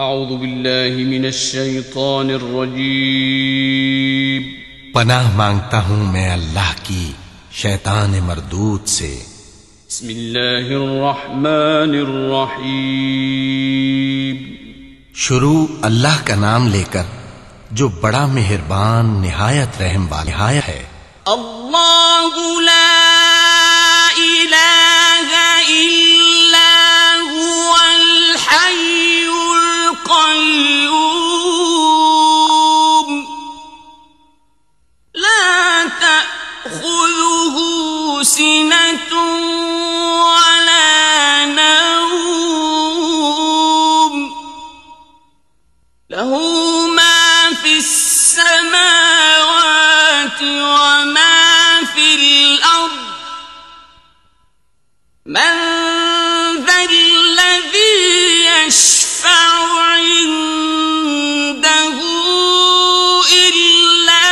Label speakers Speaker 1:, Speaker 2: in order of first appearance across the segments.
Speaker 1: اعوذ باللہ من الشیطان الرجیم
Speaker 2: پناہ مانگتا ہوں میں اللہ کی شیطان مردود سے۔
Speaker 1: بسم اللہ الرحمن الرحیم۔
Speaker 2: شروع اللہ کا نام لے کر جو بڑا مہربان نہایت رحم والا ہے۔
Speaker 1: اللہ لا الہ الا هو الحی القیوم لا تأخذه سنة ولا نوم له ما في السماوات وما في الأرض من ذا الذي يشفع عنده إلا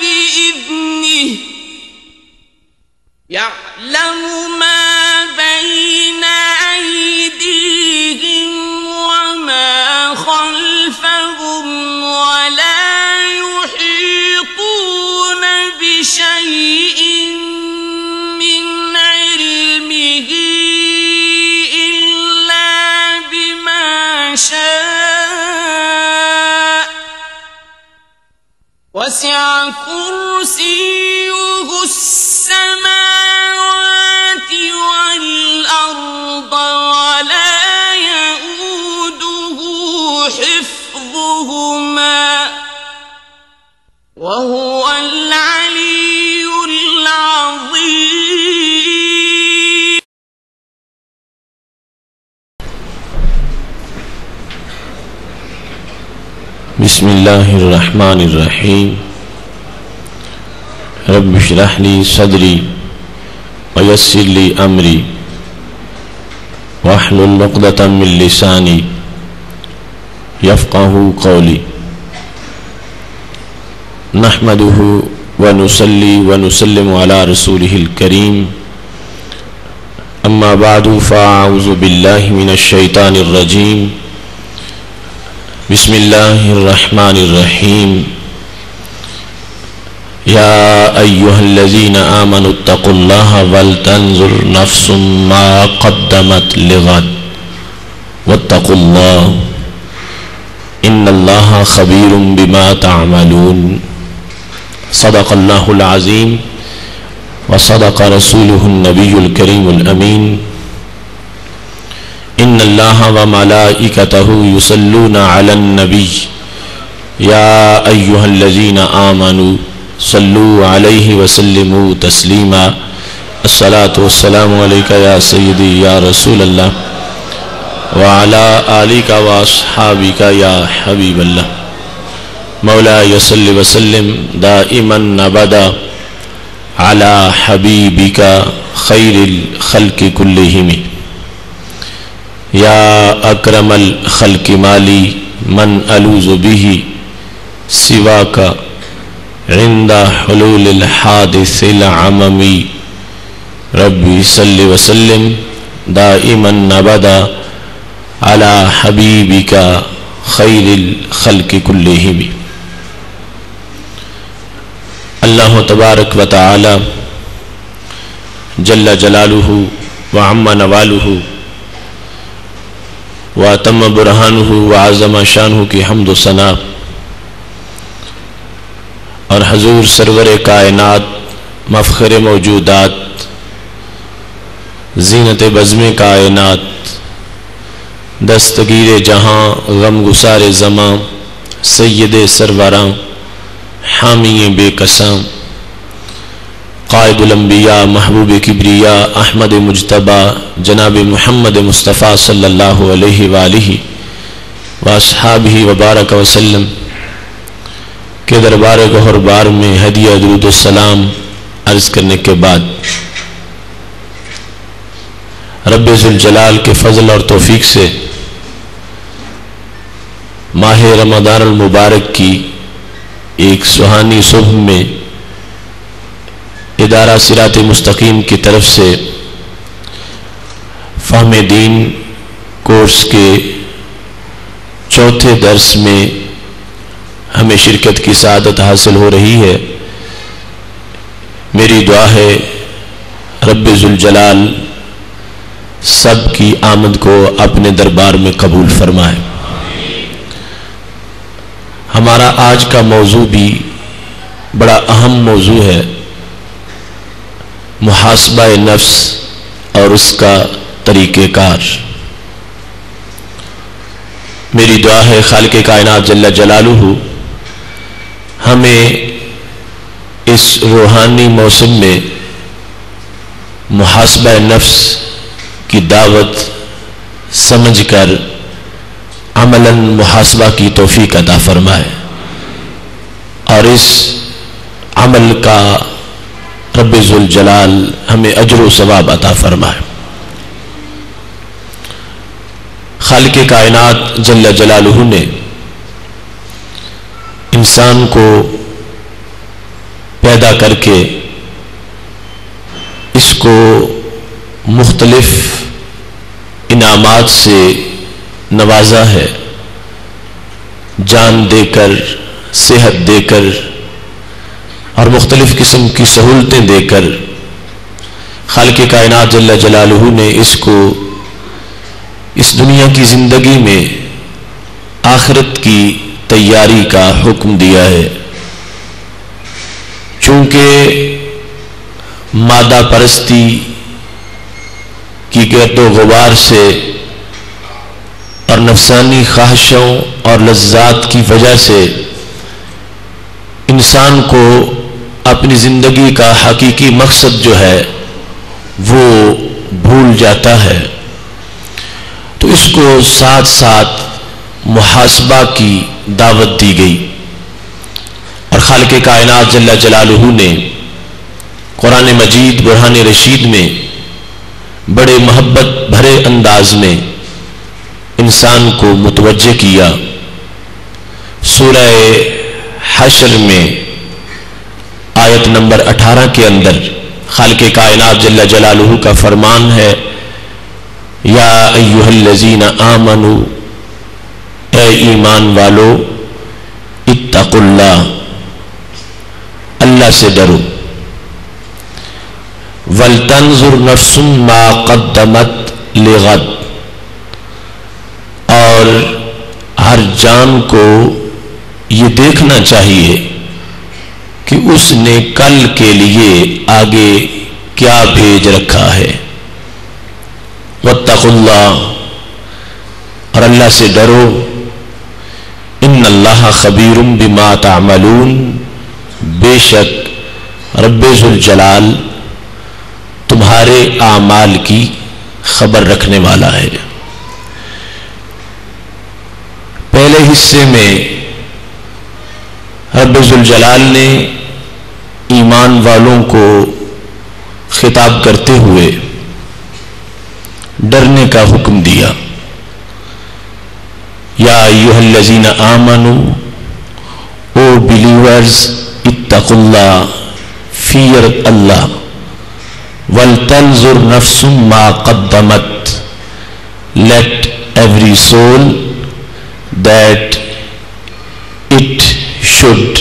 Speaker 1: بإذنه يعلم ما بين أيديهم وما خلفهم ولا يحيطون بشيء من علمه إلا بما شاء وسع كرسيه السماوات والأرض ولا يؤوده حفظهما وهو العلي العظيم۔
Speaker 3: بسم اللہ الرحمن الرحیم۔ رب اشرح لی صدری ویسر لی امری واحلل عقدۃ من لسانی یفقہوا قولی۔ نحمدہ ونصلی ونسلم علی رسولہ الکریم، اما بعد فاعوذ باللہ من الشیطان الرجیم، بسم اللہ الرحمن الرحیم۔ یا ایہا الذین آمنوا اتقوا اللہ ولتنظر نفس ما قدمت لغد واتقوا اللہ ان اللہ خبیر بما تعملون۔ صدق اللہ العظیم وصدق رسولہ النبی الکریم الامین۔ ان اللہ وملائکتہ یصلون علی النبی یا ایہا الذین آمنوا صلوا علیہ وسلموا تسلیما۔ الصلاة والسلام علیکہ یا سیدی یا رسول اللہ وعلی آلک واصحابک یا حبیب اللہ۔ مولاي صل وسلم دائما ابدا على حبيبك خير الخلق كلهم يا اكرم الخلق مالي من الوذ به سواك عند حلول الحادث العممي۔ ربي صل وسلم دائما ابدا على حبيبك خير الخلق كلهم۔ اللہ تبارک و تعالی جل جلالہ وعم نوالہ واتم برہانہ وعظم شانہ کی حمد و ثنا اور حضور سرور کائنات مفخر موجودات زینت بزم کائنات دستگیر جہاں غم گسار زمان سید سروراں حامی بے قسم قائد الانبیاء محبوب کبریاء احمد مجتبی جناب محمد مصطفیٰ صلی اللہ علیہ وآلہ واصحابہ وبارک وسلم کے دربار گہر بار میں ہدیہ درود السلام عرض کرنے کے بعد رب ذوالجلال کے فضل اور توفیق سے ماہ رمضان المبارک کی ایک سہانی صبح میں ادارہ صراط مستقیم کی طرف سے فہم دین کورس کے چوتھے درس میں ہمیں شرکت کی سعادت حاصل ہو رہی ہے۔ میری دعا ہے رب ذوالجلال سب کی آمد کو اپنے دربار میں قبول فرمائے۔ ہمارا آج کا موضوع بھی بڑا اہم موضوع ہے، محاسبہ نفس اور اس کا طریقہ کار۔ میری دعا ہے خالق کائنات جل جلالہ ہمیں اس روحانی موسم میں محاسبہ نفس کی دعوت سمجھ کر عملاً محاسبہ کی توفیق عطا فرمائے، اور اس عمل کا رب ذوالجلال ہمیں اجر و ثواب عطا فرمائے۔ خالق کائنات جل جلالہ نے انسان کو پیدا کر کے اس کو مختلف انعامات سے نوازا ہے، جان دے کر، صحت دے کر اور مختلف قسم کی سہولتیں دے کر خالق کائنات جل جلالہ نے اس کو اس دنیا کی زندگی میں آخرت کی تیاری کا حکم دیا ہے۔ چونکہ مادہ پرستی کی گرد و غبار سے اور نفسانی خواہشوں اور لذات کی وجہ سے انسان کو اپنی زندگی کا حقیقی مقصد جو ہے وہ بھول جاتا ہے، تو اس کو ساتھ ساتھ محاسبہ کی دعوت دی گئی، اور خالق کائنات جل جلالہ نے قرآن مجید برہان رشید میں بڑے محبت بھرے انداز میں انسان کو متوجہ کیا۔ سورہ حشر میں آیت نمبر 18 کے اندر خالق کائنات جل جلالہ کا فرمان ہے، یا ایھا الذین آمنوا، اے ایمان والو، اتقوا اللہ، اللہ سے ڈرو، وَلْتَنْظُرْ نَفْسٌ مَا قَدَّمَتْ لِغَدٍ، اور ہر جان کو یہ دیکھنا چاہیے کہ اس نے کل کے لیے آگے کیا بھیج رکھا ہے۔ وَاتَّقُوا اللَّهَ، اور اللہ سے ڈرو، ان اللہ خبیر بما تعملون، بے شک رب ذوالجلال تمہارے اعمال کی خبر رکھنے والا ہے۔ پہلے حصے میں رب ذوالجلال نے ایمان والوں کو خطاب کرتے ہوئے ڈرنے کا حکم دیا، یا ایھا الذین آمنوا، او بلیورز، اتقوا اللہ، فیئر اللہ، وَلْتَنْظُرْ نَفْسٌ مَا قَدَّمَتْ، let every soul that it should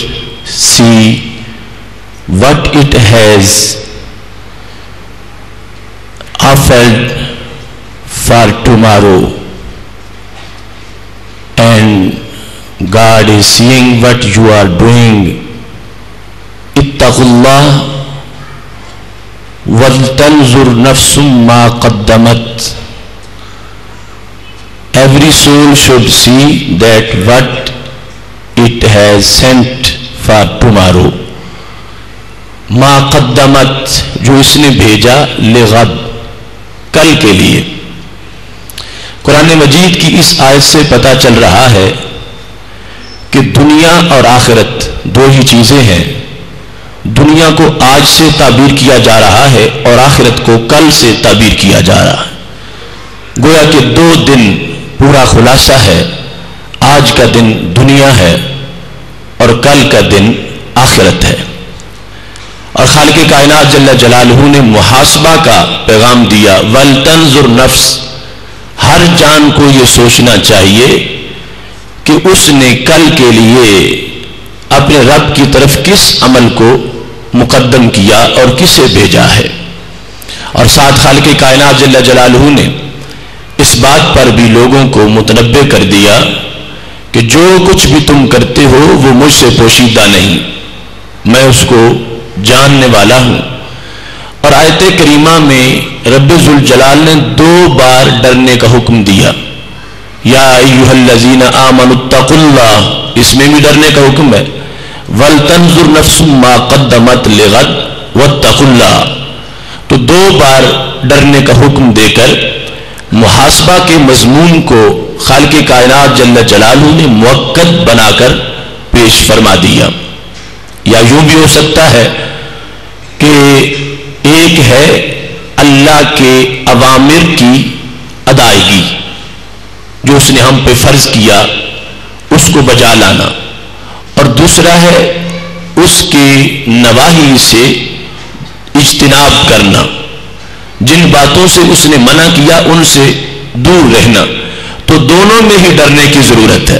Speaker 3: see what it has offered for tomorrow, and God is seeing what you are doing. اتقوا اللہ وَلْتَنْظُرْ نَفْسٌ مَا قَدَّمَتْ، every soul should see that what it has sent for tomorrow. ما قدمت، جو اس نے بھیجا، لغد، کل کے لیے۔ قرآن مجید کی اس آیت سے پتہ چل رہا ہے کہ دنیا اور آخرت دو ہی چیزیں ہیں۔ دنیا کو آج سے تعبیر کیا جا رہا ہے اور آخرت کو کل سے تعبیر کیا جا رہا ہے۔ گویا کہ دو دن پورا خلاصہ ہے، آج کا دن دنیا ہے اور کل کا دن آخرت ہے۔ اور خالق کائنات جل جلالہ نے محاسبہ کا پیغام دیا، وَلْتَنْظُرْ نَفْس، ہر جان کو یہ سوچنا چاہیے کہ اس نے کل کے لیے اپنے رب کی طرف کس عمل کو مقدم کیا اور کسے بھیجا ہے. اور ساتھ خالق کائنات جل جلالہ نے اس بات پر بھی لوگوں کو متنبہ کر دیا کہ جو کچھ بھی تم کرتے ہو وہ مجھ سے پوشیدہ نہیں، میں اس کو جاننے والا ہوں. اور آیت کریمہ میں رب ذوالجلال نے 2 بار ڈرنے کا حکم دیا. یا ایھا الذین آمنوا اتقوا اللہ، اس میں بھی ڈرنے کا حکم ہے. ولتنظر نفس ما قدمت لغد واتقوا اللہ، تو 2 بار ڈرنے کا حکم دے کر محاسبہ کے مضمون کو خالق کائنات جل جلالہ نے موقت بنا کر پیش فرما دیا. یا یوں بھی ہو سکتا ہے کہ ایک ہے اللہ کے اوامر کی ادائیگی جو اس نے ہم پہ فرض کیا اس کو بجا لانا، اور دوسرا ہے اس کے نواہی سے اجتناب کرنا، جن باتوں سے اس نے منع کیا ان سے دور رہنا. تو دونوں میں ہی ڈرنے کی ضرورت ہے.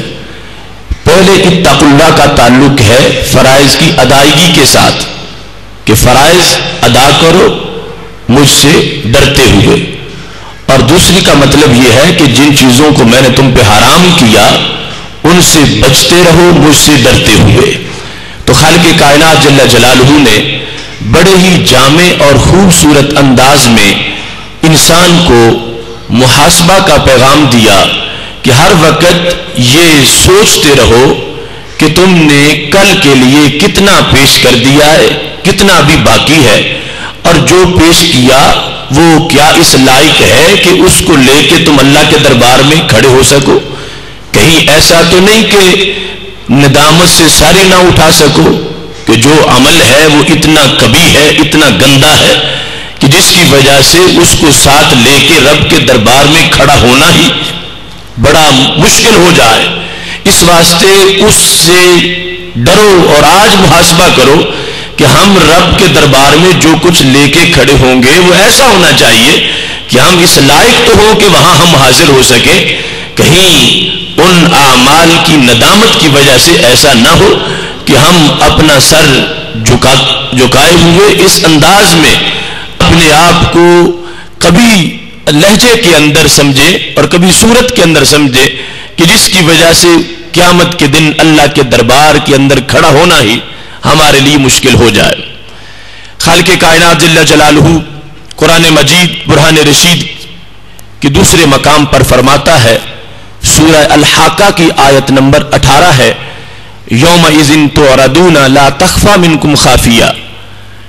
Speaker 3: پہلے اتقوا اللہ کا تعلق ہے فرائض کی ادائیگی کے ساتھ کہ فرائض ادا کرو مجھ سے ڈرتے ہوئے، اور دوسری کا مطلب یہ ہے کہ جن چیزوں کو میں نے تم پہ حرام کیا ان سے بچتے رہو مجھ سے ڈرتے ہوئے. تو خالق کائنات جل جلالہ نے بڑے ہی جامع اور خوبصورت انداز میں انسان کو محاسبہ کا پیغام دیا کہ ہر وقت یہ سوچتے رہو کہ تم نے کل کے لیے کتنا پیش کر دیا ہے، کتنا بھی باقی ہے، اور جو پیش کیا وہ کیا اس لائق ہے کہ اس کو لے کے تم اللہ کے دربار میں کھڑے ہو سکو. کہیں ایسا تو نہیں کہ ندامت سے ساری نہ اٹھا سکو کہ جو عمل ہے وہ اتنا کبھی ہے، اتنا گندا ہے کہ جس کی وجہ سے اس کو ساتھ لے کے رب کے دربار میں کھڑا ہونا ہی بڑا مشکل ہو جائے. اس واسطے اس سے ڈرو اور آج محاسبہ کرو کہ ہم رب کے دربار میں جو کچھ لے کے کھڑے ہوں گے وہ ایسا ہونا چاہیے کہ ہم اس لائق تو ہوں کہ وہاں ہم حاضر ہو سکیں. کہیں ان اعمال کی ندامت کی وجہ سے ایسا نہ ہو کہ ہم اپنا سر جھکائے ہوئے اس انداز میں اپنے آپ کو کبھی لہجے کے اندر سمجھے اور کبھی صورت کے اندر سمجھے کہ جس کی وجہ سے قیامت کے دن اللہ کے دربار کے اندر کھڑا ہونا ہی ہمارے لیے مشکل ہو جائے. خالق کائنات جل جلالہ قرآن مجید برہان رشید کے دوسرے مقام پر فرماتا ہے، سورہ الحاقہ کی آیت نمبر 18 ہے، یومئذ تعرضون لا تخفی منکم خافیہ،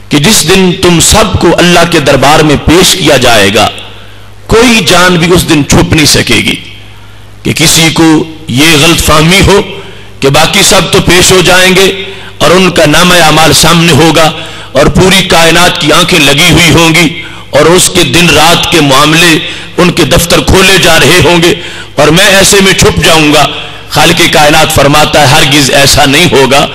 Speaker 3: کہ جس دن تم سب کو اللہ کے دربار میں پیش کیا جائے گا کوئی جان بھی اس دن چھپ نہیں سکے گی. کہ کسی کو یہ غلط فہمی ہو کہ باقی سب تو پیش ہو جائیں گے اور ان کا نامہ اعمال سامنے ہوگا اور پوری کائنات کی آنکھیں لگی ہوئی ہوں گی اور اس کے دن رات کے معاملے ان کے دفتر کھولے جا رہے ہوں گے اور میں ایسے میں چھپ جاؤں گا. خالق کائنات فرماتا ہے ہرگز ایسا نہیں ہوگا،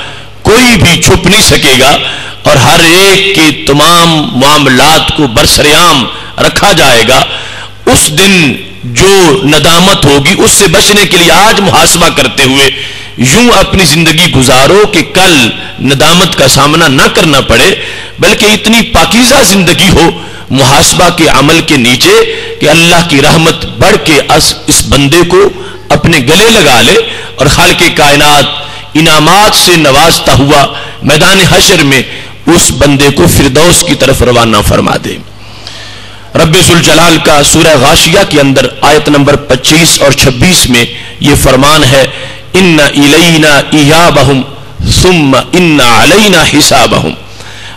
Speaker 3: کوئی بھی چھپ نہیں سکے گا اور ہر ایک کے تمام معاملات کو برسریام رکھا جائے گا. اس دن جو ندامت ہوگی اس سے بچنے کے لیے آج محاسبہ کرتے ہوئے یوں اپنی زندگی گزارو کہ کل ندامت کا سامنا نہ کرنا پڑے، بلکہ اتنی پاکیزہ زندگی ہو محاسبہ کے عمل کے نیچے کہ اللہ کی رحمت بڑھ کے اس بندے کو اپنے گلے لگا لے اور خالق کائنات انعامات سے نوازتا ہوا میدان حشر میں اس بندے کو فردوس کی طرف روانہ فرما دے. رب ذوالجلال کا سورہ غاشیہ کے اندر آیت نمبر 25 اور 26 میں یہ فرمان ہے، ان الینا ایابہم ثم ان علینا حسابہم،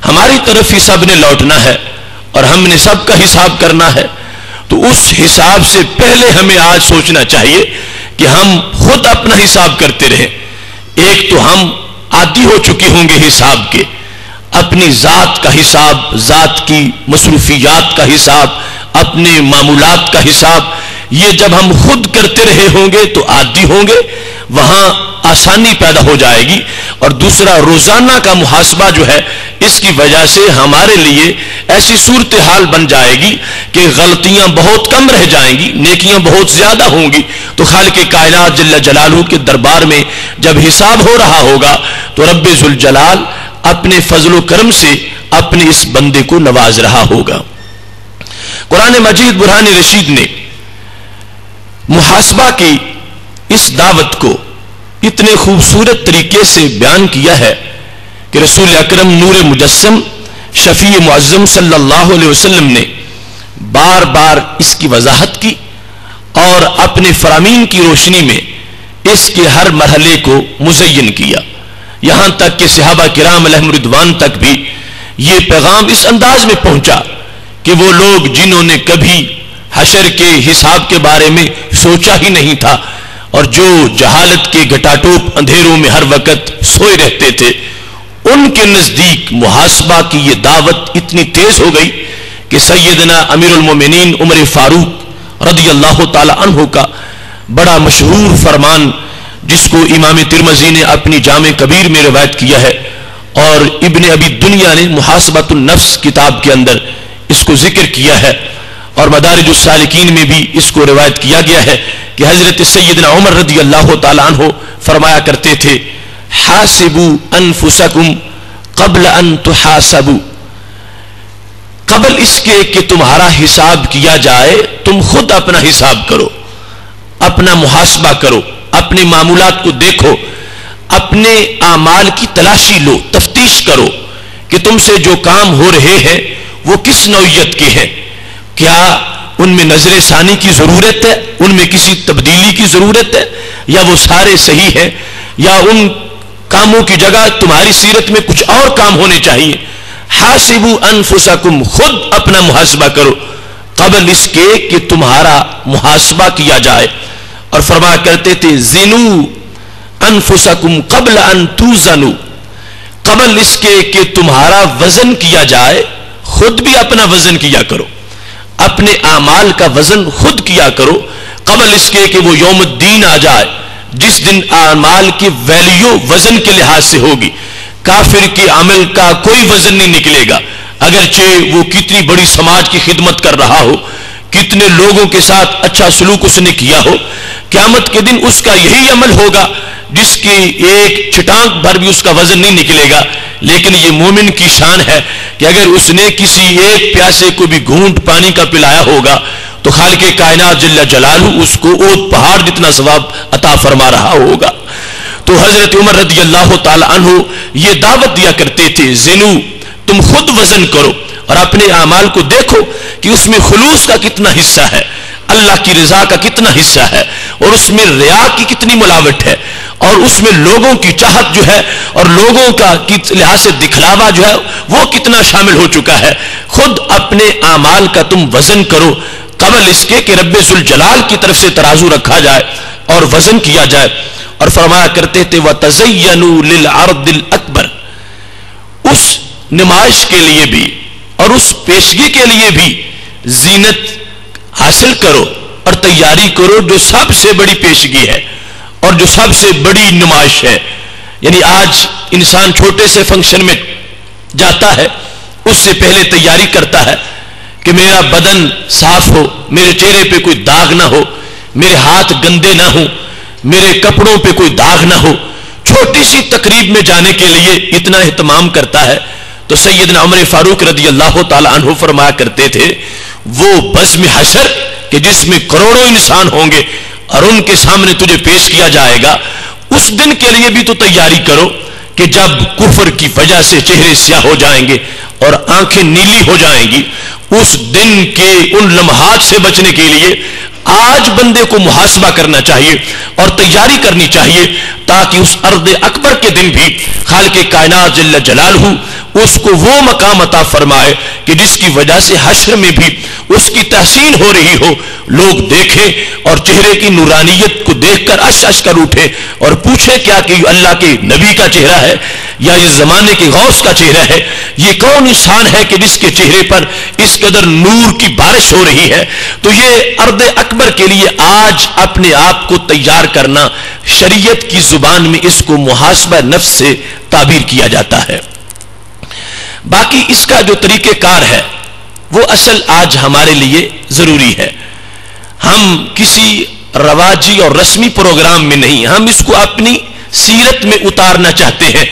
Speaker 3: ہماری طرف ہی سب نے لوٹنا ہے اور ہم نے سب کا حساب کرنا ہے. تو اس حساب سے پہلے ہمیں آج سوچنا چاہیے کہ ہم خود اپنا حساب کرتے رہیں. ایک تو ہم عادی ہو چکے ہوں گے حساب کے، اپنی ذات کا حساب، ذات کی مصروفیات کا حساب، اپنے معمولات کا حساب، یہ جب ہم خود کرتے رہے ہوں گے تو عادی ہوں گے. وہاں آسانی پیدا ہو جائے گی، اور دوسرا روزانہ کا محاسبہ جو ہے اس کی وجہ سے ہمارے لیے ایسی صورتحال بن جائے گی کہ غلطیاں بہت کم رہ جائیں گی، نیکیاں بہت زیادہ ہوں گی. تو خالق کائنات جل جلالہ کے دربار میں جب حساب ہو رہا ہوگا تو رب ذوالجلال اپنے فضل و کرم سے اپنے اس بندے کو نواز رہا ہوگا. قرآن مجید برہان رشید نے محاسبہ کی اس دعوت کو اتنے خوبصورت طریقے سے بیان کیا ہے کہ رسول اکرم نور مجسم شفیع معظم صلی اللہ علیہ وسلم نے بار بار اس کی وضاحت کی اور اپنے فرامین کی روشنی میں اس کے ہر مرحلے کو مزین کیا، یہاں تک کہ صحابہ کرام علیہم رضوان تک بھی یہ پیغام اس انداز میں پہنچا کہ وہ لوگ جنہوں نے کبھی حشر کے حساب کے بارے میں سوچا ہی نہیں تھا اور جو جہالت کے گھٹاٹوپ اندھیروں میں ہر وقت سوئے رہتے تھے، ان کے نزدیک محاسبہ کی یہ دعوت اتنی تیز ہو گئی کہ سیدنا امیر المومنین عمر فاروق رضی اللہ تعالی عنہ کا بڑا مشہور فرمان، جس کو امام ترمذی نے اپنی جامع کبیر میں روایت کیا ہے اور ابن ابی دنیا نے محاسبۃ النفس کتاب کے اندر اس کو ذکر کیا ہے، اور مدارج السالکین میں بھی اس کو روایت کیا گیا ہے کہ حضرت سیدنا عمر رضی اللہ تعالی عنہ فرمایا کرتے تھے، حاسبوا انفسکم قبل ان تحاسبوا، قبل اس کے کہ تمہارا حساب کیا جائے تم خود اپنا حساب کرو، اپنا محاسبہ کرو، اپنے معمولات کو دیکھو، اپنے اعمال کی تلاشی لو، تفتیش کرو کہ تم سے جو کام ہو رہے ہیں وہ کس نوعیت کے ہیں، کیا ان میں نظر ثانی کی ضرورت ہے، ان میں کسی تبدیلی کی ضرورت ہے، یا وہ سارے صحیح ہیں، یا ان کاموں کی جگہ تمہاری سیرت میں کچھ اور کام ہونے چاہیے. حاسبوا انفسکم، خود اپنا محاسبہ کرو قبل اس کے کہ تمہارا محاسبہ کیا جائے. اور فرمایا کرتے تھے، زنوا انفسکم قبل ان توزنوا، قبل اس کے کہ تمہارا وزن کیا جائے خود بھی اپنا وزن کیا کرو، اپنے اعمال کا وزن خود کیا کرو، قبل اس کے کہ وہ یوم الدین آ جائے جس دن اعمال کی ویلیو وزن کے لحاظ سے ہوگی. کافر کے عمل کا کوئی وزن نہیں نکلے گا، اگرچہ وہ کتنی بڑی سماج کی خدمت کر رہا ہو، کتنے لوگوں کے ساتھ اچھا سلوک اس نے کیا ہو، قیامت کے دن اس کا یہی عمل ہوگا جس کی ایک چھٹانک بھر بھی اس کا وزن نہیں نکلے گا. لیکن یہ مومن کی شان ہے کہ اگر اس نے کسی ایک پیاسے کو بھی گھونٹ پانی کا پلایا ہوگا تو خالق کائنات جل جلالہ اس کو اونٹ پہاڑ جتنا ثواب عطا فرما رہا ہوگا. تو حضرت عمر رضی اللہ تعالی عنہ یہ دعوت دیا کرتے تھے، زنو، تم خود وزن کرو اور اپنے اعمال کو دیکھو کہ اس میں خلوص کا کتنا حصہ ہے، اللہ کی رضا کا کتنا حصہ ہے، اور اس میں ریا کی کتنی ملاوٹ ہے، اور اس میں لوگوں کی چاہت جو ہے اور لوگوں کا لحاظ سے دکھلاوا جو ہے وہ کتنا شامل ہو چکا ہے. خود اپنے اعمال کا تم وزن کرو قبل اس کے کہ رب ذوالجلال کی طرف سے ترازو رکھا جائے اور وزن کیا جائے. اور فرمایا کرتے تھے، وَتَزَيَّنُوا لِلْعَرْضِ الْأَكْبَرِ، اس نمائش کے لیے بھی اور اس پیشگی کے لیے بھی زینت حاصل کرو اور تیاری کرو جو سب سے بڑی پیشگی ہے اور جو سب سے بڑی نمائش ہے. یعنی آج انسان چھوٹے سے فنکشن میں جاتا ہے، اس سے پہلے تیاری کرتا ہے کہ میرا بدن صاف ہو، میرے چہرے پہ کوئی داغ نہ ہو، میرے ہاتھ گندے نہ ہوں، میرے کپڑوں پہ کوئی داغ نہ ہو. چھوٹی سی تقریب میں جانے کے لیے اتنا اہتمام کرتا ہے. تو سیدنا عمر فاروق رضی اللہ تعالی عنہ فرمایا کرتے تھے، وہ بزم حشر کہ جس میں کروڑوں انسان ہوں گے اور ان کے سامنے تجھے پیش کیا جائے گا، اس دن کے لیے بھی تو تیاری کرو کہ جب کفر کی وجہ سے چہرے سیاہ ہو جائیں گے اور آنکھیں نیلی ہو جائیں گی، اس دن کے ان لمحات سے بچنے کے لیے آج بندے کو محاسبہ کرنا چاہیے اور تیاری کرنی چاہیے، تاکہ اس ارض اکبر کے دن بھی خالق کائنات جل جلالہ اس کو وہ مقام عطا فرمائے کہ جس کی وجہ سے حشر میں بھی اس کی تحسین ہو رہی ہو، لوگ دیکھیں اور چہرے کی نورانیت کو دیکھ کر اش اش کر اٹھے اور پوچھے کیا کہ اللہ کے نبی کا چہرہ ہے یا اس زمانے کے غوث کا چہرہ ہے؟ یہ کون انسان ہے کہ جس کے چہرے پر اس قدر نور کی بارش ہو رہی ہے؟ تو یہ ارض اکبر کے لیے آج اپنے آپ کو تیار کرنا، شریعت کی زبان میں اس کو محاسبہ نفس سے تعبیر کیا جاتا ہے۔ باقی اس کا جو طریقہ کار ہے وہ اصل آج ہمارے لیے ضروری ہے۔ ہم کسی رواجی اور رسمی پروگرام میں نہیں، ہم اس کو اپنی سیرت میں اتارنا چاہتے ہیں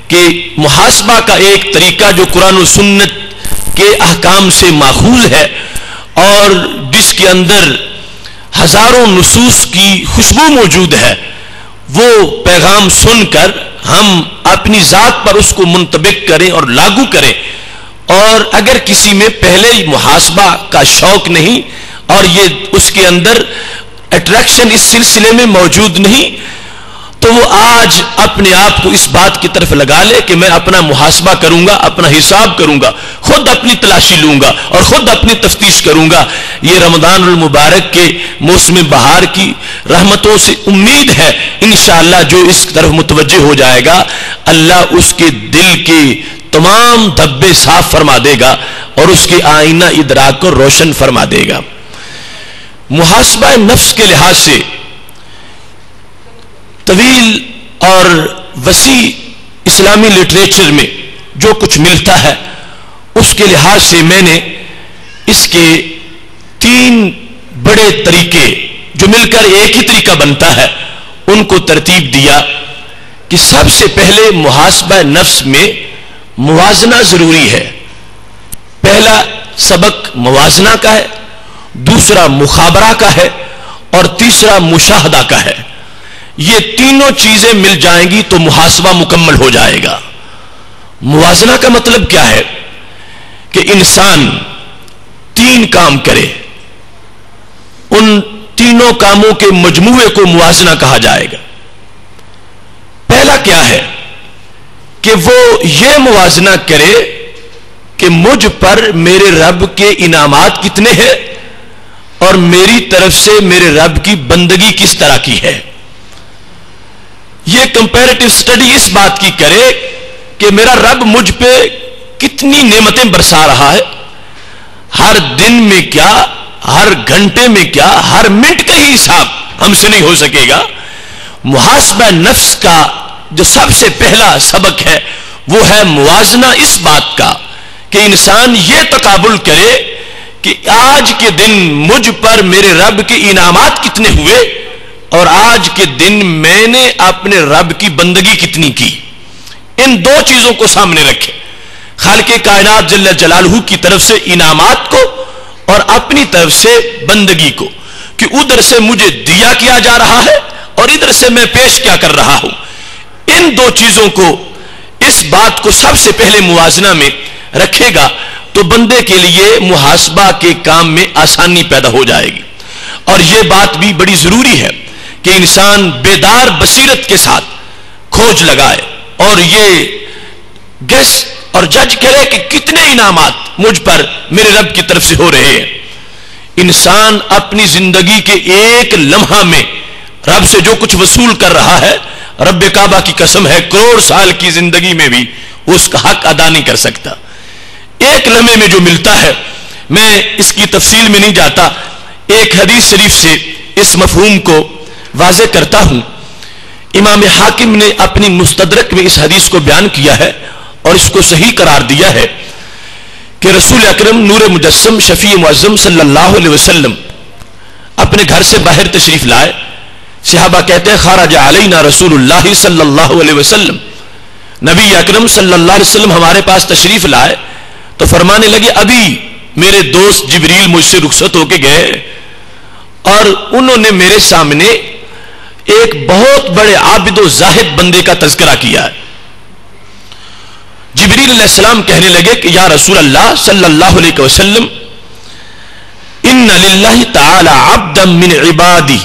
Speaker 3: کہ محاسبہ کا ایک طریقہ جو قرآن و سنت کے احکام سے ماخوذ ہے اور جس کے اندر ہزاروں نصوص کی خوشبو موجود ہے، وہ پیغام سن کر ہم اپنی ذات پر اس کو منطبق کریں اور لاگو کریں۔ اور اگر کسی میں پہلے محاسبہ کا شوق نہیں اور یہ اس کے اندر اٹریکشن اس سلسلے میں موجود نہیں، تو وہ آج اپنے آپ کو اس بات کی طرف لگا لے کہ میں اپنا محاسبہ کروں گا، اپنا حساب کروں گا، خود اپنی تلاشی لوں گا اور خود اپنی تفتیش کروں گا۔ یہ رمضان المبارک کے موسم بہار کی رحمتوں سے امید ہے انشاءاللہ جو اس طرف متوجہ ہو جائے گا، اللہ اس کے دل کے تمام دھبے صاف فرما دے گا اور اس کے آئینہ ادراک کو روشن فرما دے گا۔ محاسبہ نفس کے لحاظ سے طویل اور وسیع اسلامی لٹریچر میں جو کچھ ملتا ہے اس کے لحاظ سے میں نے اس کے 3 بڑے طریقے جو مل کر ایک ہی طریقہ بنتا ہے ان کو ترتیب دیا کہ سب سے پہلے محاسبہ نفس میں موازنہ ضروری ہے۔ پہلا سبق موازنہ کا ہے، دوسرا مخابرہ کا ہے اور تیسرا مشاہدہ کا ہے۔ یہ تینوں چیزیں مل جائیں گی تو محاسبہ مکمل ہو جائے گا۔ موازنہ کا مطلب کیا ہے کہ انسان 3 کام کرے، ان تینوں کاموں کے مجموعے کو موازنہ کہا جائے گا۔ پہلا کیا ہے کہ وہ یہ موازنہ کرے کہ مجھ پر میرے رب کے انعامات کتنے ہیں اور میری طرف سے میرے رب کی بندگی کس طرح کی ہے۔ یہ کمپیریٹو سٹڈی اس بات کی کرے کہ میرا رب مجھ پہ کتنی نعمتیں برسا رہا ہے، ہر دن میں کیا، ہر گھنٹے میں کیا، ہر منٹ کا ہی حساب ہم سے نہیں ہو سکے گا۔ محاسبہ نفس کا جو سب سے پہلا سبق ہے وہ ہے موازنہ اس بات کا کہ انسان یہ تقابل کرے کہ آج کے دن مجھ پر میرے رب کے انعامات کتنے ہوئے اور آج کے دن میں نے اپنے رب کی بندگی کتنی کی۔ ان 2 چیزوں کو سامنے رکھے، خالق کائنات جل جلالہ کی طرف سے انعامات کو اور اپنی طرف سے بندگی کو، کہ ادھر سے مجھے دیا کیا جا رہا ہے اور ادھر سے میں پیش کیا کر رہا ہوں۔ ان 2 چیزوں کو، اس بات کو سب سے پہلے موازنہ میں رکھے گا تو بندے کے لیے محاسبہ کے کام میں آسانی پیدا ہو جائے گی۔ اور یہ بات بھی بڑی ضروری ہے کہ انسان بیدار بصیرت کے ساتھ کھوج لگائے اور یہ گیس اور جج کرے کہ کتنے انعامات مجھ پر میرے رب کی طرف سے ہو رہے ہیں۔ انسان اپنی زندگی کے ایک لمحہ میں رب سے جو کچھ وصول کر رہا ہے، رب کعبہ کی قسم ہے کروڑ سال کی زندگی میں بھی اس کا حق ادا نہیں کر سکتا۔ ایک لمحے میں جو ملتا ہے، میں اس کی تفصیل میں نہیں جاتا، ایک حدیث شریف سے اس مفہوم کو واضح کرتا ہوں۔ امام حاکم نے اپنی مستدرک میں اس حدیث کو بیان کیا ہے اور اس کو صحیح قرار دیا ہے کہ رسول اکرم نور مجسم شفیع معظم صلی اللہ علیہ وسلم اپنے گھر سے باہر تشریف لائے۔ صحابہ کہتے ہیں خرج علینا رسول اللہ صلی اللہ علیہ وسلم، نبی اکرم صلی اللہ علیہ وسلم ہمارے پاس تشریف لائے تو فرمانے لگے ابھی میرے دوست جبریل مجھ سے رخصت ہو کے گئے اور انہوں نے میرے سامنے ایک بہت بڑے عابد و زاہد بندے کا تذکرہ کیا ہے۔ جبریل علیہ السلام کہنے لگے کہ یا رسول اللہ صلی اللہ علیہ وسلم ان للہ تعالی عبدا من عبادی،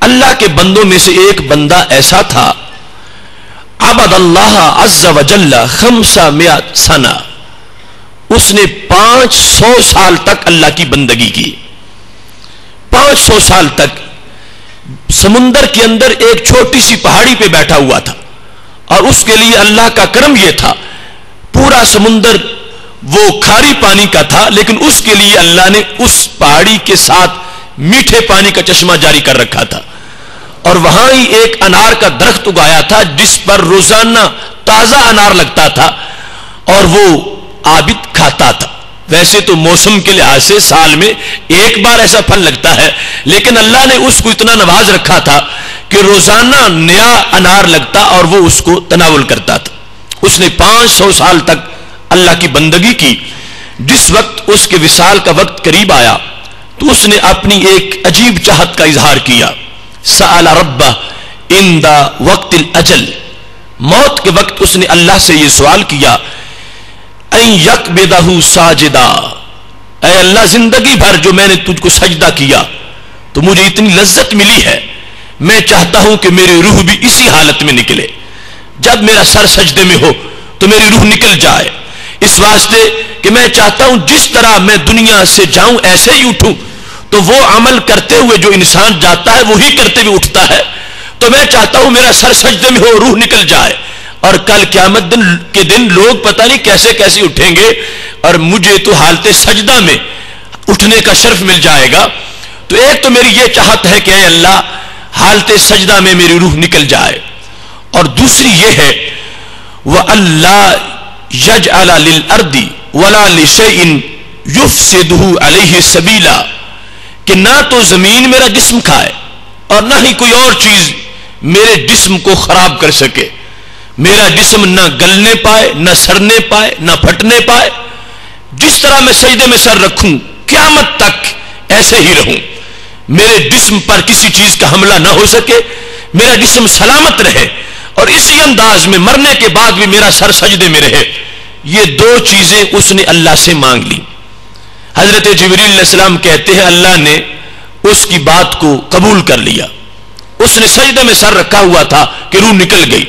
Speaker 3: اللہ کے بندوں میں سے ایک بندہ ایسا تھا عبد اللہ عز وجل 500 سنہ، اس نے 500 سال تک اللہ کی بندگی کی. 500 سال تک سمندر کے اندر ایک چھوٹی سی پہاڑی پہ بیٹھا ہوا تھا، اور اس کے لیے اللہ کا کرم یہ تھا پورا سمندر وہ کھاری پانی کا تھا، لیکن اس کے لیے اللہ نے اس پہاڑی کے ساتھ میٹھے پانی کا چشمہ جاری کر رکھا تھا، اور وہاں ہی ایک انار کا درخت اگایا تھا جس پر روزانہ تازہ انار لگتا تھا اور وہ عابد کھاتا تھا. ویسے تو موسم کے لحاظ سے سال میں ایک بار ایسا پھل لگتا ہے، لیکن اللہ نے اس کو اتنا نواز رکھا تھا کہ روزانہ نیا انار لگتا اور وہ اس کو تناول کرتا تھا. اس نے 500 سال تک اللہ کی بندگی کی. جس وقت اس کے وصال کا وقت قریب آیا تو اس نے اپنی ایک عجیب چاہت کا اظہار کیا. سأل ربہ عند وقت الاجل، موت کے وقت اس نے اللہ سے یہ سوال کیا، ان یقبضہ ساجدا، اے اللہ زندگی بھر جو میں نے تجھ کو سجدہ کیا تو مجھے اتنی لذت ملی ہے، میں چاہتا ہوں کہ میری روح بھی اسی حالت میں نکلے، جب میرا سر سجدے میں ہو تو میری روح نکل جائے، اس واسطے کہ میں چاہتا ہوں جس طرح میں دنیا سے جاؤں ایسے ہی اٹھوں. تو وہ عمل کرتے ہوئے جو انسان جاتا ہے وہی کرتے ہوئے اٹھتا ہے، تو میں چاہتا ہوں میرا سر سجدے میں ہو، روح نکل جائے، اور کل قیامت کے دن لوگ پتہ نہیں کیسے کیسے اٹھیں گے اور مجھے تو حالت سجدہ میں اٹھنے کا شرف مل جائے گا. تو ایک تو میری یہ چاہت ہے کہ اے اللہ حالت سجدہ میں میری روح نکل جائے، اور دوسری یہ ہے وَأَلَّا يَجْعَلَ لِلْأَرْضِ وَلَا لِشَيْءٍ يُفْسِدُهُ عَلَيْهِ سَبِيلًا، کہ نہ تو زمین میرا جسم کھائے اور نہ ہی کوئی اور چیز میرے جسم کو خراب کر سکے. میرا جسم نہ گلنے پائے، نہ سڑنے پائے، نہ پھٹنے پائے. جس طرح میں سجدے میں سر رکھوں قیامت تک ایسے ہی رہوں، میرے جسم پر کسی چیز کا حملہ نہ ہو سکے، میرا جسم سلامت رہے، اور اسی انداز میں مرنے کے بعد بھی میرا سر سجدے میں رہے. یہ دو چیزیں اس نے اللہ سے مانگ لی. حضرت جبریل علیہ السلام کہتے ہیں اللہ نے اس کی بات کو قبول کر لیا. اس نے سجدے میں سر رکھا ہوا تھا کہ روح نکل گئی،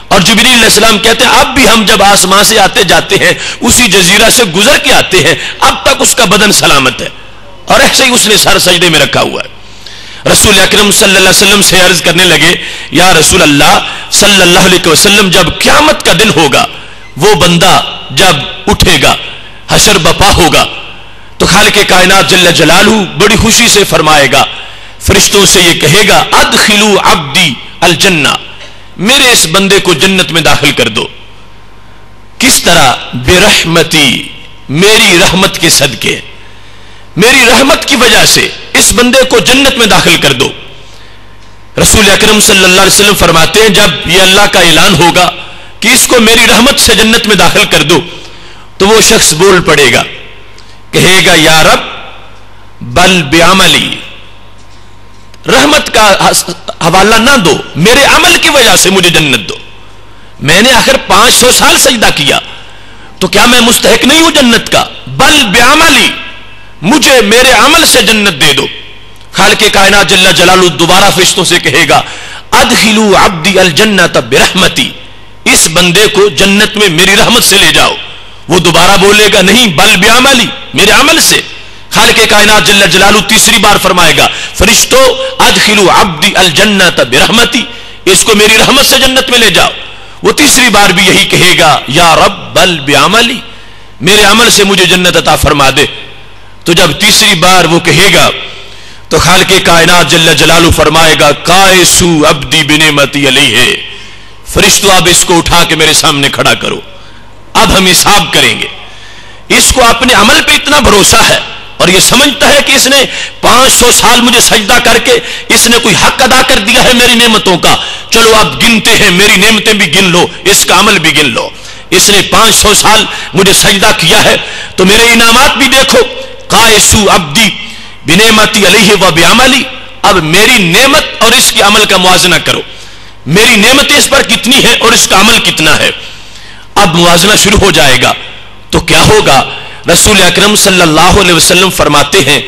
Speaker 3: اور جبریل علیہ السلام کہتے ہیں اب بھی ہم جب آسمان سے آتے جاتے ہیں اسی جزیرہ سے گزر کے آتے ہیں، اب تک اس کا بدن سلامت ہے، اور ایسے ہی اس نے سر سجدے میں رکھا ہوا ہے. رسول اکرم صلی اللہ علیہ وسلم سے عرض کرنے لگے یا رسول اللہ صلی اللہ علیہ وسلم، جب قیامت کا دن ہوگا، وہ بندہ جب اٹھے گا، حشر بپا ہوگا، تو خالق کائنات جل جلالہ بڑی خوشی سے فرمائے گا، فرشتوں سے یہ کہے گا ادخلوا عبدی الجنہ، میرے اس بندے کو جنت میں داخل کر دو. کس طرح؟ برحمتی، میری رحمت کے صدقے، میری رحمت کی وجہ سے اس بندے کو جنت میں داخل کر دو. رسول اکرم صلی اللہ علیہ وسلم فرماتے ہیں جب یہ اللہ کا اعلان ہوگا کہ اس کو میری رحمت سے جنت میں داخل کر دو، تو وہ شخص بول پڑے گا، کہے گا یا رب بل بعملی، رحمت کا حوالہ نہ دو، میرے عمل کی وجہ سے مجھے جنت دو. میں نے آخر 500 سال سجدہ کیا تو کیا میں مستحق نہیں ہوں جنت کا؟ بل بعملی، مجھے میرے عمل سے جنت دے دو. خالق کائنات جل جلالہ دوبارہ فرشتوں سے کہے گا ادخلوا عبدی الجنۃ برحمتی، اس بندے کو جنت میں میری رحمت سے لے جاؤ. وہ دوبارہ بولے گا نہیں بل بعملی، میرے عمل سے. خالق کائنات جل جلالہ تیسری بار فرمائے گا فرشتوں ادخلوا عبدی الجنۃ برحمتی، اس کو میری رحمت سے جنت میں لے جاؤ. وہ تیسری بار بھی یہی کہے گا یا رب بل بعملی، میرے عمل سے مجھے جنت عطا فرما دے. تو جب تیسری بار وہ کہے گا تو خالق کائنات جل جلالہ فرمائے گا قائسو عبدی بنعمتی علیہ، فرشتوں اب اس کو اٹھا کے میرے سامنے کھڑا کرو، اب ہم حساب کریں گے. اس کو اپنے عمل پہ اتنا بھروسہ ہے اور یہ سمجھتا ہے کہ اس نے 500 سال مجھے سجدہ کر کے اس نے کوئی حق ادا کر دیا ہے میری نعمتوں کا، چلو اب گنتے ہیں، میری نعمتیں بھی گن لو، اس کا عمل بھی گن لو. اس نے 500 سال مجھے سجدہ کیا ہے تو میرے انعامات بھی دیکھو. قائسو عبدی بنعمتی علیہ و بعملی، اب میری نعمت اور اس کے عمل کا موازنہ کرو، میری نعمت اس پر کتنی ہے اور اس کا عمل کتنا ہے. اب موازنہ شروع ہو جائے گا. تو کیا ہوگا؟ رسول اکرم صلی اللہ علیہ وسلم فرماتے ہیں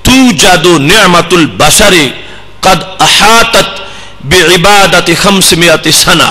Speaker 3: توجد نعمت البشر قد احاطت بعبادت 500 سنہ،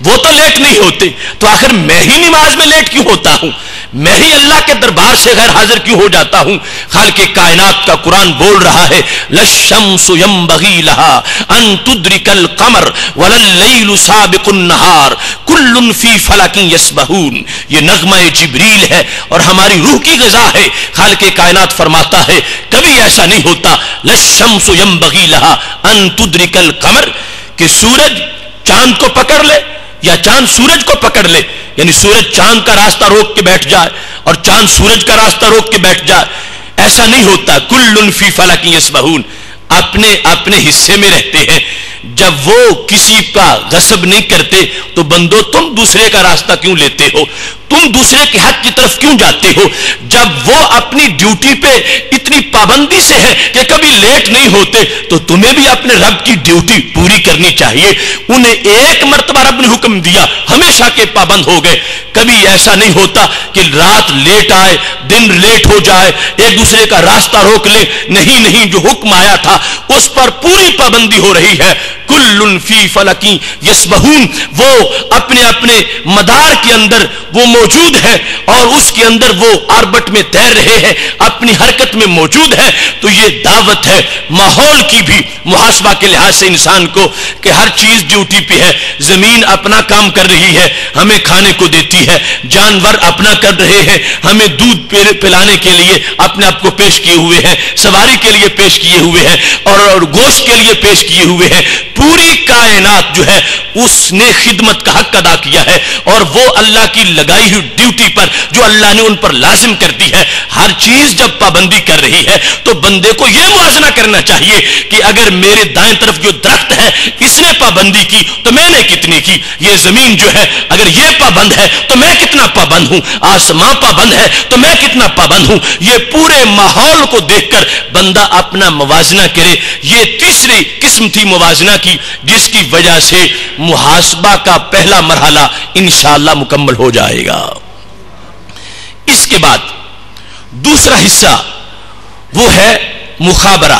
Speaker 3: وہ تو لیٹ نہیں ہوتے، تو آخر میں ہی نماز میں لیٹ کیوں ہوتا ہوں؟ میں ہی اللہ کے دربار سے غیر حاضر کیوں ہو جاتا ہوں؟ خالق کائنات کا قرآن بول رہا ہے للشمس ينبغي لها ان تدرك القمر ولا الليل سابق النهار كل في فلك يسبحون. یہ نغمہ جبریل ہے اور ہماری روح کی غذا ہے. خالق کائنات فرماتا ہے کبھی ایسا نہیں ہوتا للشمس ينبغي لها ان تدرك القمر کہ سورج چاند کو پکڑ لے یا چاند سورج کو پکڑ لے، یعنی سورج چاند کا راستہ روک کے بیٹھ جائے اور چاند سورج کا راستہ روک کے بیٹھ جائے. ایسا نہیں ہوتا. کل فی فلک یسبحون، اپنے اپنے حصے میں رہتے ہیں. جب وہ کسی کا غصب نہیں کرتے تو بندو تم دوسرے کا راستہ کیوں لیتے ہو؟ تم دوسرے کے حق کی طرف کیوں جاتے ہو؟ جب وہ اپنی ڈیوٹی پہ اتنی پابندی سے ہے کہ کبھی لیٹ نہیں ہوتے تو تمہیں بھی اپنے رب کی ڈیوٹی پوری کرنی چاہیے. انہیں ایک مرتبہ رب نے حکم دیا، ہمیشہ کے پابند ہو گئے. کبھی ایسا نہیں ہوتا کہ رات لیٹ آئے، دن لیٹ ہو جائے، ایک دوسرے کا راستہ روک لے. نہیں نہیں، جو حکم آیا تھا اس پر پوری پابندی ہو رہی ہے. کل فی فلک یسبحون، وہ اپنے اپنے مدار کے اندر وہ موجود ہے اور اس کے اندر وہ آربٹ میں تیر رہے ہیں، اپنی حرکت میں موجود ہے. تو یہ دعوت ہے ماحول کی بھی، محاسبہ کے لحاظ سے انسان کو کہ ہر چیز ڈیوٹی پہ ہے. زمین اپنا کام کر رہی ہے، ہمیں کھانے کو دیتی ہے. جانور اپنا کر رہے ہیں، ہمیں دودھ پلانے کے لیے اپنے آپ کو پیش کیے ہوئے ہیں، سواری کے لیے پیش کیے ہوئے ہیں اور گوشت کے لیے پیش کیے ہوئے ہیں. پوری کائنات جو ہے اس نے خدمت کا حق ادا کیا ہے اور وہ اللہ کی لگائی ہوئی ڈیوٹی پر جو اللہ نے ان پر لازم کر دی ہے. ہر چیز جب پابندی کر رہی ہے تو بندے کو یہ موازنہ کرنا چاہیے کہ اگر میرے دائیں طرف جو درخت ہے اس نے پابندی کی تو میں نے کتنی کی. یہ زمین جو ہے اگر یہ پابند ہے تو میں کتنا پابند ہوں. آسمان پابند ہے تو میں کتنا پابند ہوں. یہ پورے ماحول کو دیکھ کر بندہ اپنا موازنہ کرے. یہ تیسری قسم تھی موازنہ کی جس کی وجہ سے محاسبہ کا پہلا مرحلہ انشاءاللہ مکمل ہو جائے گا. اس کے بعد دوسرا حصہ وہ ہے مخابرہ.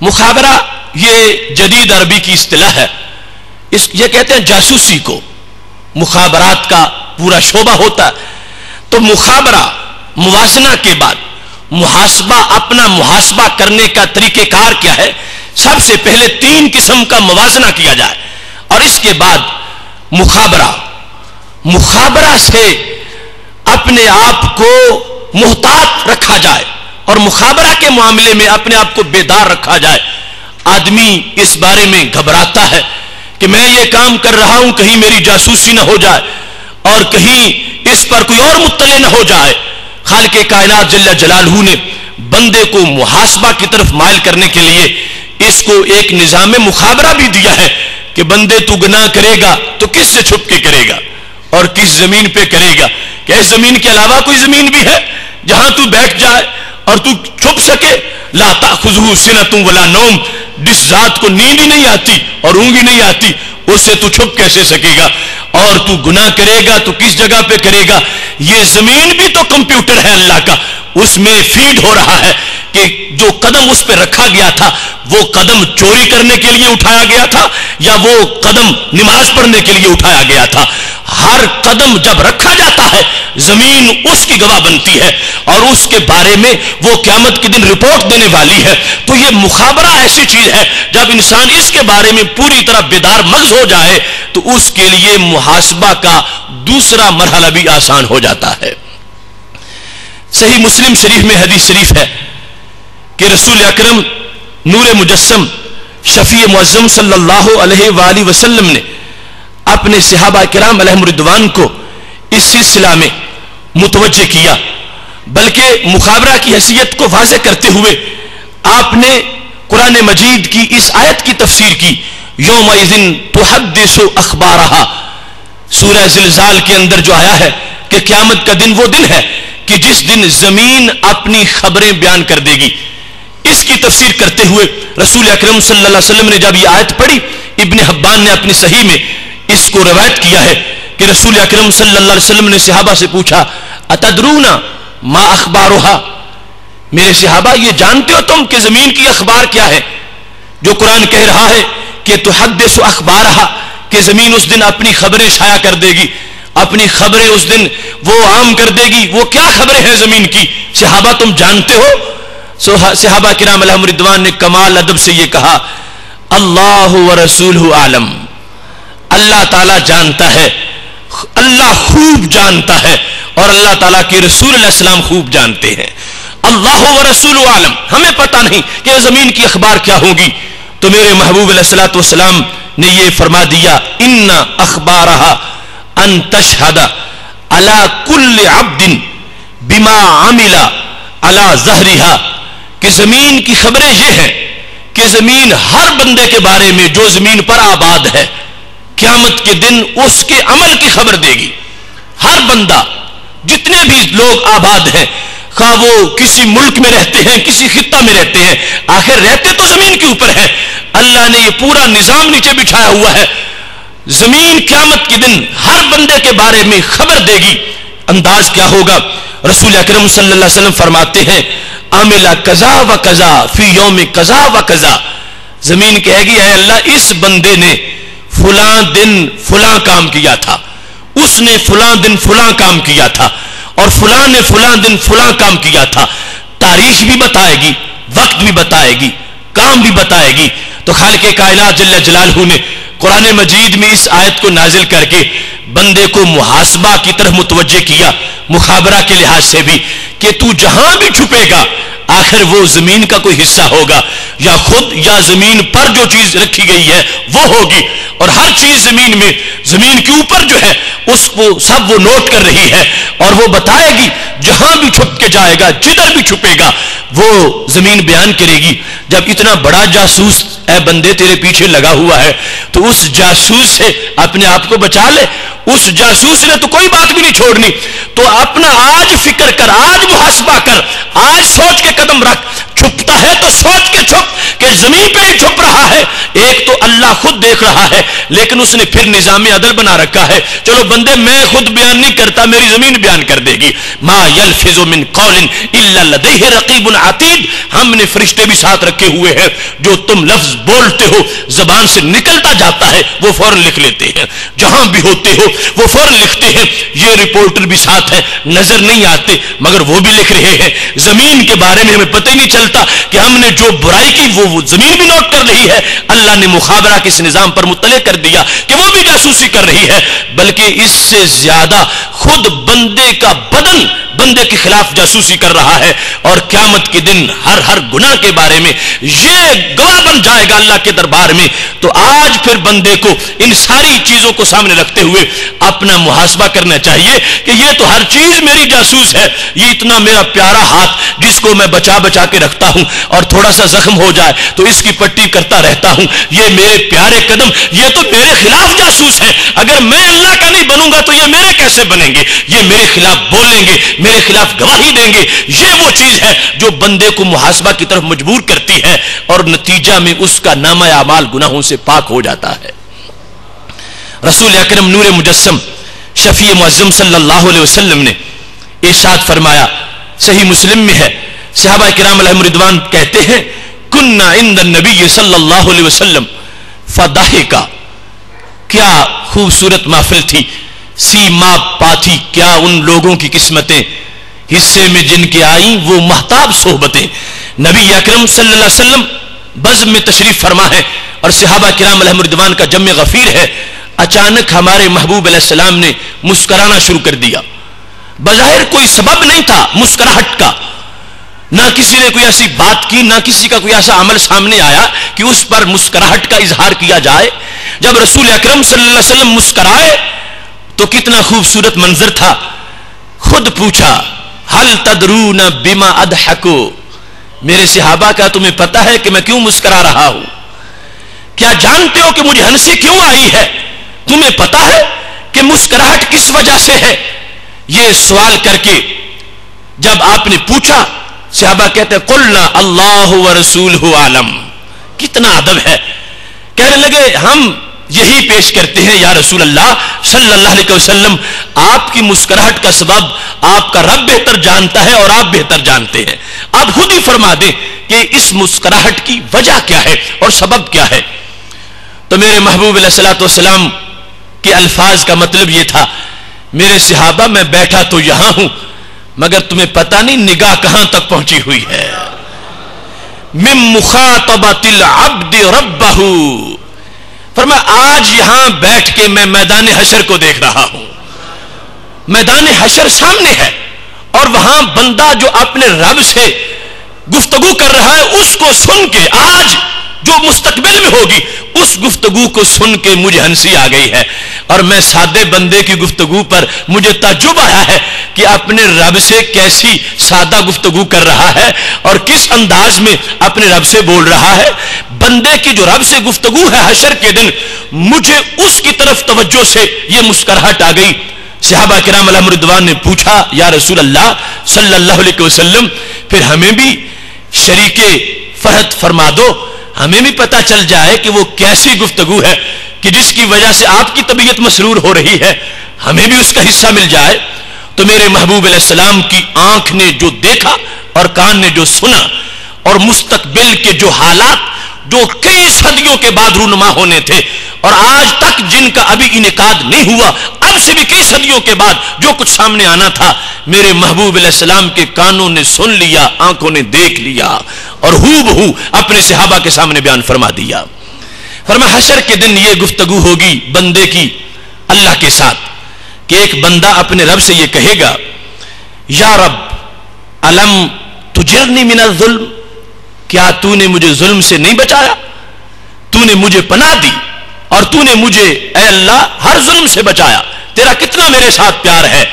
Speaker 3: مخابرہ یہ جدید عربی کی اصطلاح ہے. یہ کہتے ہیں جاسوسی کو. مخابرات کا پورا شعبہ ہوتا ہے. تو مخابرہ موازنہ کے بعد محاسبہ، اپنا محاسبہ کرنے کا طریقہ کار کیا ہے؟ سب سے پہلے 3 قسم کا موازنہ کیا جائے اور اس کے بعد مخابرہ سے اپنے آپ کو محتاط رکھا جائے اور مخابرہ کے معاملے میں اپنے آپ کو بیدار رکھا جائے. آدمی اس بارے میں گھبراتا ہے کہ میں یہ کام کر رہا ہوں کہیں میری جاسوسی نہ ہو جائے اور کہیں اس پر کوئی اور مطلع نہ ہو جائے. خالق کائنات جل جلالہ نے بندے کو محاسبہ کی طرف مائل کرنے کے لیے اس کو ایک نظام مخابرہ بھی دیا ہے کہ بندے تو گناہ کرے گا تو کس سے چھپ کے کرے گا اور کس زمین پہ کرے گا؟ کہ اس زمین کے علاوہ کوئی زمین بھی ہے جہاں تو بیٹھ جائے اور تو چھپ سکے؟ لا تأخذہ سنۃ ولا نوم، جس ذات کو نیند ہی نہیں آتی اور اونگ ہی نہیں آتی اس سے تو چھپ کیسے سکے گا؟ اور تو گناہ کرے گا تو کس جگہ پہ کرے گا؟ یہ زمین بھی تو کمپیوٹر ہے اللہ کا، اس میں فیڈ ہو رہا ہے کہ جو قدم اس پہ رکھا گیا تھا وہ قدم چوری کرنے کے لیے اٹھایا گیا تھا یا وہ قدم نماز پڑھنے کے لیے اٹھایا گیا تھا. ہر قدم جب رکھا جاتا ہے زمین اس کی گواہ بنتی ہے اور اس کے بارے میں وہ قیامت کے دن رپورٹ دینے والی ہے. تو یہ مخابرہ ایسی چیز ہے جب انسان اس کے بارے میں پوری طرح بیدار مغز ہو جائے تو اس کے لیے محاسبہ کا دوسرا مرحلہ بھی آسان ہو جاتا ہے. صحیح مسلم شریف میں حدیث شریف ہے کہ رسول اکرم نور مجسم شفیع معظم صلی اللہ علیہ وآلہ وسلم نے اپنے صحابہ کرام علیہم رضوان کو اس سلسلہ میں متوجہ کیا، بلکہ مخابرہ کی حیثیت کو واضح کرتے ہوئے آپ نے قرآن مجید کی اس آیت کی تفسیر کی یومئذ تحدث اخبارہا. سورہ زلزال کے اندر جو آیا ہے کہ قیامت کا دن وہ دن ہے کہ جس دن زمین اپنی خبریں بیان کر دے گی. اس کی تفسیر کرتے ہوئے رسول اکرم صلی اللہ علیہ وسلم نے جب یہ آیت پڑھی، ابن حبان نے اپنی صحیح میں اس کو روایت کیا ہے کہ رسول اکرم صلی اللہ علیہ وسلم نے صحابہ سے پوچھا اتدرون ما اخبارها، میرے صحابہ یہ جانتے ہو تم کہ زمین کی اخبار کیا ہے؟ جو قرآن کہہ رہا ہے کہ تحدث اخبارها، کہ زمین اس دن اپنی خبریں شائع کر دے گی، اپنی خبریں اس دن وہ عام کر دے گی. وہ کیا خبریں ہیں زمین کی؟ صحابہ تم جانتے ہو؟ صحابہ کرام علیہم رضوان نے کمال ادب سے یہ کہا، اللہ ورسولہ عالم، اللہ تعالیٰ جانتا ہے، اللہ خوب جانتا ہے، اور اللہ تعالیٰ کے رسول علیہ السلام خوب جانتے ہیں. اللہ ورسولہ عالم، ہمیں پتہ نہیں کہ زمین کی اخبار کیا ہوگی. تو میرے محبوب علیہ الصلوۃ والسلام نے یہ فرما دیا، ان اخبارہا ان تشہد علی کل عبد بما عمل علی ظہرہا، کہ زمین کی خبریں یہ ہیں کہ زمین ہر بندے کے بارے میں جو زمین پر آباد ہے قیامت کے دن اس کے عمل کی خبر دے گی. ہر بندہ، جتنے بھی لوگ آباد ہیں، خواہ وہ کسی ملک میں رہتے ہیں، کسی خطہ میں رہتے ہیں، آخر رہتے تو زمین کے اوپر ہیں. اللہ نے یہ پورا نظام نیچے بچھایا ہوا ہے. زمین قیامت کے دن ہر بندے کے بارے میں خبر دے گی. انداز کیا ہوگا؟ رسول اکرم صلی اللہ علیہ وسلم فرماتے ہیں، عاملہ قضا و قضا فی یوم قضا و قضا. زمین کہے گی، اے اللہ، اس بندے نے فلاں دن فلاں کام کیا تھا، اس نے فلاں دن فلاں کام کیا تھا، اور فلاں نے فلاں دن فلاں کام کیا تھا. تاریخ بھی بتائے گی، وقت بھی بتائے گی، کام بھی بتائے گی. تو خالق کائنات جل جلالہ نے قرآن مجید میں اس آیت کو نازل کر کے بندے کو محاسبہ کی طرف متوجہ کیا، مخابرہ کے لحاظ سے بھی، کہ تو جہاں بھی چھپے گا آخر وہ زمین کا کوئی حصہ ہوگا، یا خود یا زمین پر جو چیز رکھی گئی ہے وہ ہوگی. اور ہر چیز زمین میں، زمین کے اوپر جو ہے اس کو سب وہ نوٹ کر رہی ہے، اور وہ بتائے گی جہاں بھی چھپ کے جائے گا، جدھر بھی چھپے گا وہ زمین بیان کرے گی. جب اتنا بڑا جاسوس اے بندے تیرے پیچھے لگا ہوا ہے تو اس جاسوس سے اپنے آپ کو بچا لے. اس جاسوس نے تو کوئی بات بھی نہیں چھوڑنی. تو اپنا آج فکر کر، آج محاسبہ کر، آج سوچ کے قدم رکھ. چھپتا ہے تو سوچ کے چھپ کہ زمین پہ ہی چھپ رہا ہے. ایک تو اللہ خود دیکھ رہا ہے، لیکن اس نے پھر نظام عدل بنا رکھا ہے. چلو بندے، میں خود بیان نہیں کرتا، میری زمین بیان کر دے گی. ما یلفظ من قول الا لدیہ رقیب عتید. ہم نے فرشتے بھی ساتھ رکھے ہوئے ہیں، جو تم لفظ بولتے ہو زبان سے نکلتا جاتا ہے وہ فوراً لکھ لیتے ہیں. جہاں بھی ہوتے ہو وہ فوراً لکھتے ہیں. یہ رپورٹر بھی ساتھ ہے، نظر نہیں آتے مگر وہ بھی لکھ رہے ہیں. زمین کے بارے میں ہمیں پتہ ہی نہیں چلتا کہ ہم نے جو برائی کی وہ زمین بھی نوٹ کر رہی ہے. اللہ نے مخابرہ کے اس نظام پر مطلع کر دیا کہ وہ بھی جاسوسی کر رہی ہے. بلکہ اس سے زیادہ خود بندے کا بدن بندے کے خلاف جاسوسی کر رہا ہے. اور قیامت کے دن ہر گناہ کے بارے میں یہ گواہ بن جائے گا اللہ کے دربار میں. تو آج پھر بندے کو ان ساری چیزوں کو سامنے رکھتے ہوئے اپنا محاسبہ کرنا چاہیے کہ یہ تو ہر چیز میری جاسوس ہے. یہ اتنا میرا پیارا ہاتھ جس کو میں بچا بچا کے رکھتا ہوں، اور تھوڑا سا زخم ہو جائے تو اس کی پٹی کرتا رہتا ہوں. یہ میرے پیارے قدم، یہ تو میرے خلاف جاسوس ہے. اگر میں اللہ کا نہیں بنوں گا تو یہ میرے کیسے بنیں گے؟ یہ میرے خلاف بولیں گے، میرے خلاف گواہی دیں گے. یہ وہ چیز ہے جو بندے کو محاسبہ کی طرف مجبور کرتی ہے، اور نتیجہ میں اس کا نامہ اعمال گناہوں سے پاک ہو جاتا ہے. رسول اکرم نور مجسم شفیع معظم صلی اللہ علیہ وسلم نے ارشاد فرمایا، صحیح مسلم میں ہے، صحابہ کرام علیہم رضوان کہتے ہیں، کننا عند النبی صلی اللہ علیہ وسلم فضحکا. کیا خوبصورت محفل تھی، سیما پاتھی کیا ان لوگوں کی قسمتیں حصے میں جن کے آئیں وہ مہتاب صحبتیں. نبی اکرم صلی اللہ علیہ وسلم بزم میں تشریف فرما ہے اور صحابہ کرام علیہم رضوان کا جمع غفیر ہے. اچانک ہمارے محبوب علیہ السلام نے مسکرانا شروع کر دیا. بظاہر کوئی سبب نہیں تھا مسکراہٹ کا، نہ کسی نے کوئی ایسی بات کی، نہ کسی کا کوئی ایسا عمل سامنے آیا کہ اس پر مسکراہٹ کا اظہار کیا جائے. جب رسول اکرم صلی اللہ علیہ وسلم مسکرائے تو کتنا خوبصورت منظر تھا. خود پوچھا، ہل تدرون بما اضحکو، میرے صحابہ کا تمہیں پتہ ہے کہ میں کیوں مسکرا رہا ہوں؟ کیا جانتے ہو کہ مجھے ہنسی کیوں آئی ہے؟ تمہیں پتہ ہے کہ مسکراہٹ کس وجہ سے ہے؟ یہ سوال کر کے جب آپ نے پوچھا، صحابہ کہتے ہیں قلنا اللہ ورسولہ عالم. کتنا ادب ہے. کہنے لگے ہم یہی پیش کرتے ہیں یا رسول اللہ صلی اللہ علیہ وسلم، آپ کی مسکراہٹ کا سبب آپ کا رب بہتر جانتا ہے اور آپ بہتر جانتے ہیں. آپ خود ہی فرما دیں کہ اس مسکراہٹ کی وجہ کیا ہے اور سبب کیا ہے. تو میرے محبوب علیہ الصلوۃ والسلام کہ الفاظ کا مطلب یہ تھا، میرے صحابہ میں بیٹھا تو یہاں ہوں مگر تمہیں پتہ نہیں نگاہ کہاں تک پہنچی ہوئی ہے. من مخاطبۃ العبد ربہ، فرمایا آج یہاں بیٹھ کے میں میدان حشر کو دیکھ رہا ہوں. میدان حشر سامنے ہے اور وہاں بندہ جو اپنے رب سے گفتگو کر رہا ہے اس کو سن کے، آج جو مستقبل میں ہوگی اس گفتگو کو سن کے مجھے ہنسی آ گئی ہے. اور میں سادے بندے کی گفتگو پر مجھے تعجب آیا ہے کہ اپنے رب سے کیسی سادہ گفتگو کر رہا ہے اور کس انداز میں اپنے رب سے بول رہا ہے. بندے کی جو رب سے گفتگو ہے حشر کے دن، مجھے اس کی طرف توجہ سے یہ مسکراہٹ آ گئی. صحابہ کرام علیہم رضوان نے پوچھا، یا رسول اللہ صلی اللہ علیہ وسلم پھر ہمیں بھی شریک فرحت فرما دو، ہمیں بھی پتہ چل جائے کہ وہ کیسی گفتگو ہے کہ جس کی وجہ سے آپ کی طبیعت مسرور ہو رہی ہے، ہمیں بھی اس کا حصہ مل جائے. تو میرے محبوب علیہ السلام کی آنکھ نے جو دیکھا اور کان نے جو سنا اور مستقبل کے جو حالات جو کئی صدیوں کے بعد رونما ہونے تھے اور آج تک جن کا ابھی انعقاد نہیں ہوا، اب سے بھی کئی صدیوں کے بعد جو کچھ سامنے آنا تھا، میرے محبوب علیہ السلام کے کانوں نے سن لیا، آنکھوں نے دیکھ لیا اور ہو بہو اپنے صحابہ کے سامنے بیان فرما دیا. فرمایا حشر کے دن یہ گفتگو ہوگی بندے کی اللہ کے ساتھ کہ ایک بندہ اپنے رب سے یہ کہے گا، یا رب الم تجرنی من الظلم، کیا تو نے مجھے ظلم سے نہیں بچایا؟ تو نے مجھے پناہ دی اور تو نے مجھے اے اللہ ہر ظلم سے بچایا، تیرا کتنا میرے ساتھ پیار ہے،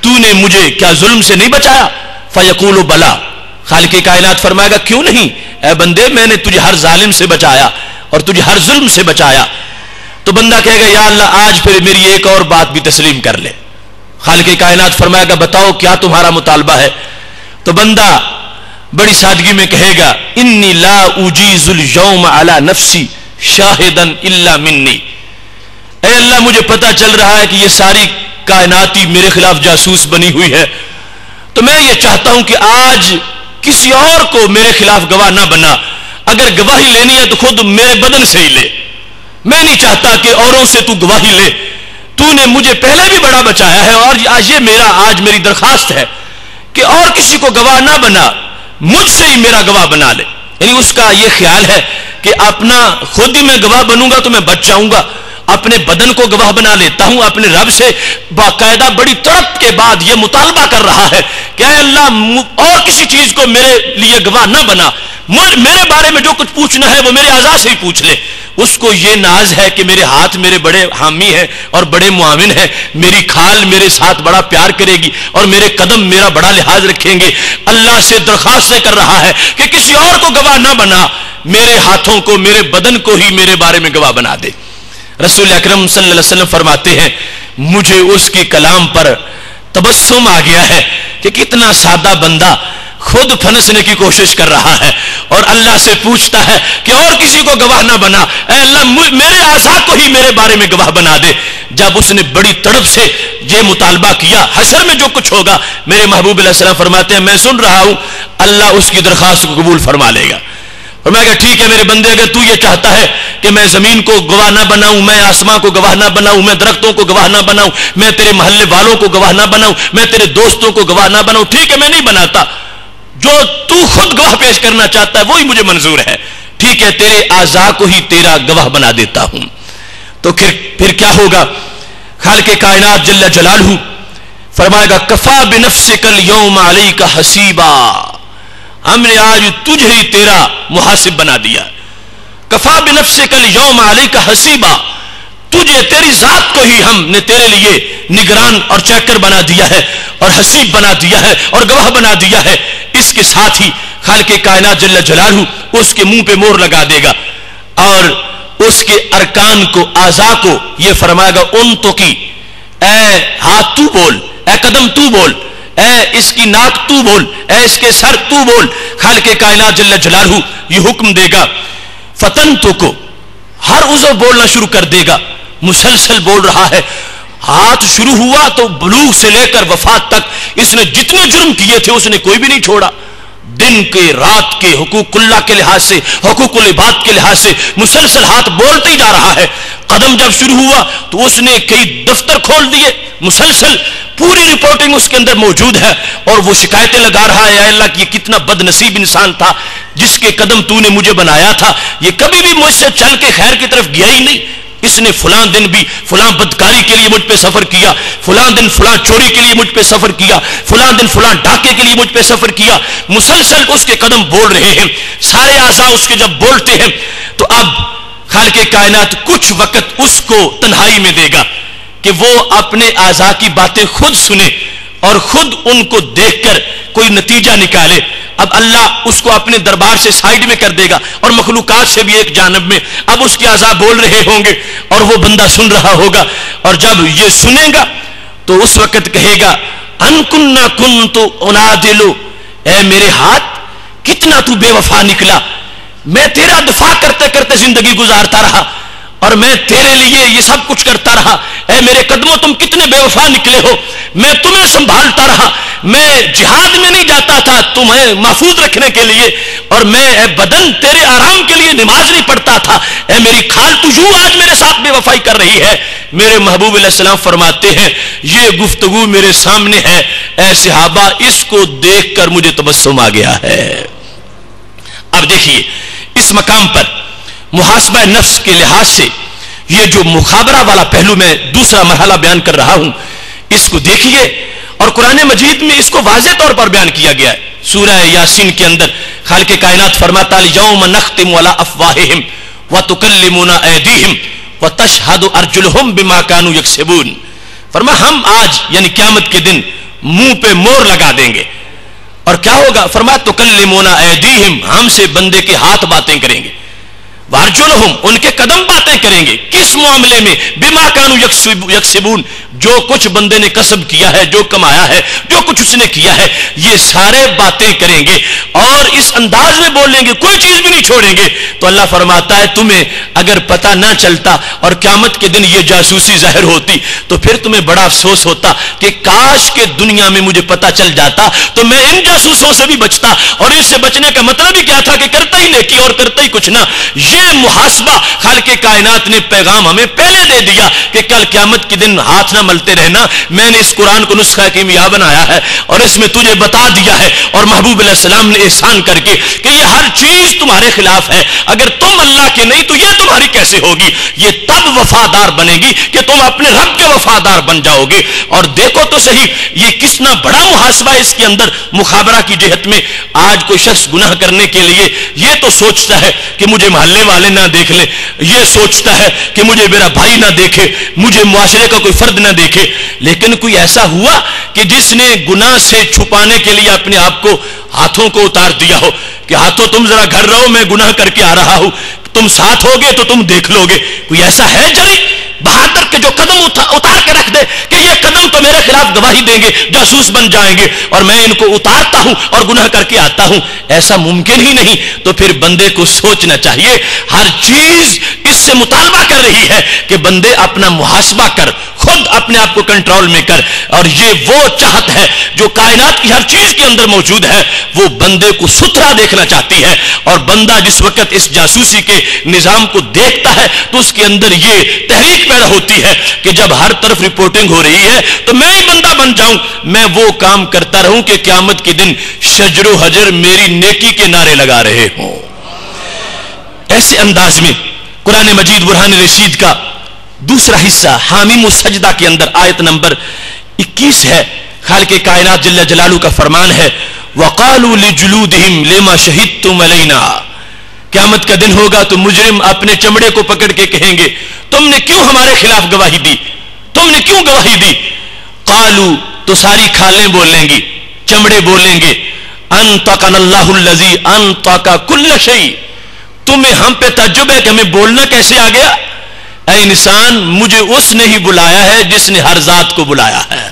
Speaker 3: تو نے مجھے کیا ظلم سے نہیں بچایا؟ فیقول بلا، خالق کائنات فرمائے گا کیوں نہیں اے بندے، میں نے تجھے ہر ظالم سے بچایا اور تجھے ہر ظلم سے بچایا. تو بندہ کہے گا یا اللہ آج پھر میری ایک اور بات بھی تسلیم کر لے. خالق کائنات فرمائے گا بتاؤ کیا تمہارا مطالبہ ہے؟ تو بندہ بڑی سادگی میں کہے گا انی لا اجیز اليوم علی نفسی شاہدا الا منی، اے اللہ مجھے پتہ چل رہا ہے کہ یہ ساری کائناتی میرے خلاف جاسوس بنی ہوئی ہے، تو میں یہ چاہتا ہوں کہ آج کسی اور کو میرے خلاف گواہ نہ بنا، اگر گواہی لینی ہے تو خود میرے بدن سے ہی لے، میں نہیں چاہتا کہ اوروں سے تو گواہی لے، تو نے مجھے پہلے بھی بڑا بچایا ہے اور آج میری درخواست ہے کہ اور کسی کو گواہ نہ بنا، مجھ سے ہی میرا گواہ بنا لے. یعنی اس کا یہ خیال ہے کہ اپنا خود ہی میں گواہ بنوں گا تو میں بچ جاؤں گا، اپنے بدن کو گواہ بنا لیتا ہوں. اپنے رب سے باقاعدہ بڑی تڑپ کے بعد یہ مطالبہ کر رہا ہے کہ اے اللہ اور کسی چیز کو میرے لیے گواہ نہ بنا، میرے بارے میں جو کچھ پوچھنا ہے وہ میرے اعضاء سے ہی پوچھ لے. اس کو یہ ناز ہے کہ میرے ہاتھ میرے بڑے حامی ہیں اور بڑے معاون ہیں، میری کھال میرے ساتھ بڑا پیار کرے گی اور میرے قدم میرا بڑا لحاظ رکھیں گے. اللہ سے درخواست سے کر رہا ہے کہ کسی اور کو گواہ نہ بنا، میرے ہاتھوں کو میرے بدن کو ہی میرے بارے میں گواہ بنا دے. رسول اکرم صلی اللہ علیہ وسلم فرماتے ہیں مجھے اس کے کلام پر تبسم آ گیا ہے کہ کتنا سادہ بندہ خود پھنسنے کی کوشش کر رہا ہے اور اللہ سے پوچھتا ہے کہ اور کسی کو گواہ نہ بنا، اے اللہ میرے اعضاء کو ہی میرے بارے میں گواہ بنا دے. جب اس نے بڑی تڑپ سے یہ مطالبہ کیا، حشر میں جو کچھ ہوگا میرے محبوب علیہ السلام فرماتے ہیں میں سن رہا ہوں، اللہ اس کی درخواست کو قبول فرما لے گا. فرمایا کہ ٹھیک ہے میرے بندے، اگر تو یہ چاہتا ہے کہ میں زمین کو گواہ نہ بناؤں، میں آسمان کو گواہ نہ بناؤں، میں درختوں کو گواہ نہ بناؤں، میں تیرے محلے والوں کو گواہ نہ بناؤں، میں تیرے دوستوں کو گواہ نہ بناؤں، ٹھیک ہے میں نہیں بناتا، جو تو خود گواہ پیش کرنا چاہتا ہے وہی مجھے منظور ہے، ٹھیک ہے تیرے اعضاء کو ہی تیرا گواہ بنا دیتا ہوں. تو پھر کیا ہوگا؟ خالق کائنات جل جلالہ فرمائے گا کفا بنفسک اليوم علیک حسیبا، ہم نے آج تجھے ہی تیرا محاسب بنا دیا. کفا بنفسک اليوم علیک حسیبا، تجھے تیری ذات کو ہی ہم نے تیرے لیے نگران اور چیکر بنا دیا ہے اور حسیب بنا دیا ہے اور گواہ بنا دیا ہے. اس کے ساتھ ہی خالق کائنات جل جلالہ اس کے منہ پہ مور لگا دے گا اور اس کے ارکان کو اعضاء کو یہ فرمائے گا ان تو کی، اے ہاتھ تو بول، اے قدم تو بول، اے اس کی ناک تو بول، اے اس کے سر تو بول. خالق کائنات جل جلالہ یہ حکم دے گا فتن تو کو، ہر عضو بولنا شروع کر دے گا، مسلسل بول رہا ہے. ہاتھ شروع ہوا تو بلوغ سے لے کر وفات تک اس نے جتنے جرم کیے تھے اس نے کوئی بھی نہیں چھوڑا. دن کے رات کے حقوق اللہ کے لحاظ سے حقوق العباد کے لحاظ سے مسلسل ہاتھ بولتے ہی جا رہا ہے. قدم جب شروع ہوا تو اس نے کئی دفتر کھول دیے, مسلسل پوری رپورٹنگ اس کے اندر موجود ہے, اور وہ شکایتیں لگا رہا ہے, اے اللہ کہ یہ کتنا بد نصیب انسان تھا جس کے قدم تو نے مجھے بنایا تھا, یہ کبھی بھی مجھ سے چل کے خیر کی طرف گیا ہی نہیں, اس نے فلاں دن بھی فلاں بدکاری کے لیے مجھ پہ سفر کیا, فلاں دن فلاں چوری کے لیے مجھ پہ سفر کیا, فلاں دن فلاں ڈاکے کے لیے مجھ پہ سفر کیا. مسلسل اس کے قدم بول رہے ہیں, سارے اعضاء اس کے جب بولتے ہیں تو اب خالق کائنات کچھ وقت اس کو تنہائی میں دے گا کہ وہ اپنے اعضاء کی باتیں خود سنے اور خود ان کو دیکھ کر کوئی نتیجہ نکالے. اب اللہ اس کو اپنے دربار سے سائیڈ میں کر دے گا اور مخلوقات سے بھی ایک جانب میں, اب اس کے اعضاء بول رہے ہوں گے اور وہ بندہ سن رہا ہوگا, اور جب یہ سنے گا تو اس وقت کہے گا ان کننا کنت انادلو, اے میرے ہاتھ کتنا تو بے وفا نکلا, میں تیرا دفاع کرتے کرتے زندگی گزارتا رہا اور میں تیرے لیے یہ سب کچھ کرتا رہا, اے میرے قدموں تم کتنے بے وفا نکلے ہو, میں تمہیں سنبھالتا رہا, میں جہاد میں نہیں جاتا تھا تمہیں محفوظ رکھنے کے لیے, اور میں اے بدن تیرے آرام کے لیے نماز نہیں پڑھتا تھا, اے میری کھال تو یوں آج میرے ساتھ بے وفائی کر رہی ہے. میرے محبوب علیہ السلام فرماتے ہیں یہ گفتگو میرے سامنے ہے, اے صحابہ اس کو دیکھ کر مجھے تبسم آ گیا ہے. اب دیکھیے اس مقام پر محاسبہ نفس کے لحاظ سے یہ جو مخابرہ والا پہلو میں دوسرا مرحلہ بیان کر رہا ہوں اس کو دیکھیے, اور قرآن مجید میں اس کو واضح طور پر بیان کیا گیا ہے. سورہ یاسین کے اندر خالق کائنات فرماتا الیوم نختم علی افواہہم وتکلمنا ایدیہم وتشہد ارجلہم بما کانوا یکسبون. فرمایا ہم آج یعنی قیامت کے دن منہ پہ مور لگا دیں گے, اور کیا ہوگا؟ فرمایا تکلمنا ایدیہم, ہم سے بندے کے ہاتھ باتیں کریں گے, وارجلہم ان کے قدم باتیں کریں گے. کس معاملے میں؟ بما کانوا یکسبون, جو کچھ بندے نے کسب کیا ہے, جو کمایا ہے, جو کچھ اس نے کیا ہے, یہ سارے باتیں کریں گے اور اس انداز میں بولیں گے, کوئی چیز بھی نہیں چھوڑیں گے. تو اللہ فرماتا ہے تمہیں اگر پتہ نہ چلتا اور قیامت کے دن یہ جاسوسی ظاہر ہوتی تو پھر تمہیں بڑا افسوس ہوتا کہ کاش کہ دنیا میں مجھے پتہ چل جاتا تو میں ان جاسوسوں سے بھی بچتا, اور اس سے بچنے کا مطلب ہی کیا تھا کہ کرتا ہی نیکی اور کرتا ہی کچھ نہ. یہ محاسبہ خالق کائنات نے پیغام ہمیں پہلے دے دیا کہ کل قیامت کے دن ہاتھ نہ ملتے رہنا, میں نے اس قرآن کو نسخہ کیمیا بنایا ہے اور اس میں تجھے بتا دیا ہے, اور محبوب علیہ السلام نے احسان کر کے کہ یہ ہر چیز تمہارے خلاف ہے, اگر تم اللہ کے نہیں تو یہ تمہاری کیسے ہوگی, یہ تب وفادار بنے گی کہ تم اپنے رب کے وفادار بن جاؤ گے. اور دیکھو تو صحیح یہ کتنا بڑا محاسبہ اس کے اندر مخابرہ کی جہت میں. آج کوئی شخص گناہ کرنے کے لیے یہ تو سوچتا ہے کہ مجھے محلے والے نہ دیکھ لیں, یہ سوچتا ہے کہ مجھے میرا بھائی نہ دیکھے, مجھے معاشرے کا کوئی فرد نہ دیکھے, لیکن کوئی ایسا ہوا کہ جس نے گناہ سے چھپانے کے لیے اپنے آپ کو ہاتھوں کو اتار دیا ہو کہ ہاتھوں تم ذرا گھر رہو, میں گناہ کر کے آ رہا ہوں, تم ساتھ ہوگے تو تم دیکھ لو گے. کوئی ایسا ہے جری بہادر کے جو قدم اتار کے رکھ دے کہ یہ قدم تو میرے خلاف گواہی دیں گے, جاسوس بن جائیں گے اور میں ان کو اتارتا ہوں اور گناہ کر کے آتا ہوں؟ ایسا ممکن ہی نہیں. تو پھر بندے کو سوچنا چاہیے, ہر چیز اس سے مطالبہ کر رہی ہے کہ بندے اپنا محاسبہ کر, خود اپنے آپ کو کنٹرول میں کر. اور یہ وہ چاہت ہے جو کائنات کی ہر چیز کے اندر موجود ہے, وہ بندے کو ستھرا دیکھنا چاہتی ہے. اور بندہ جس وقت اس جاسوسی کے نظام کو دیکھتا ہے تو اس کے اندر یہ تحریک پیدا ہوتی ہے کہ جب ہر طرف رپورٹنگ ہو رہی ہے تو میں ہی بندہ بن جاؤں, میں وہ کام کرتا رہوں کہ قیامت کے دن شجر و حجر میری نیکی کے نعرے لگا رہے ہوں. ایسے انداز میں قرآن مجید برہان رشید کا دوسرا حصہ حامیم السجدہ کے اندر آیت نمبر 21 ہے. خالق کائنات جل جلالہ کا فرمان ہے وَقَالُوا لِجُلُودِهِمْ لِمَا شَهِدْتُمْ عَلَيْنَا. قیامت کا دن ہوگا تو مجرم اپنے چمڑے کو پکڑ کے کہیں گے تم نے کیوں ہمارے خلاف گواہی دی, تم نے کیوں گواہی دی؟ قالوا, تو ساری کھالیں بولیں گی, چمڑے بولیں گے انطقنا اللہ الذی انطق کل شیء. تمہیں ہم پہ تعجب ہے کہ ہمیں بولنا کیسے آ گیا؟ اے انسان, مجھے اس نے ہی بلایا ہے جس نے ہر ذات کو بلایا ہے.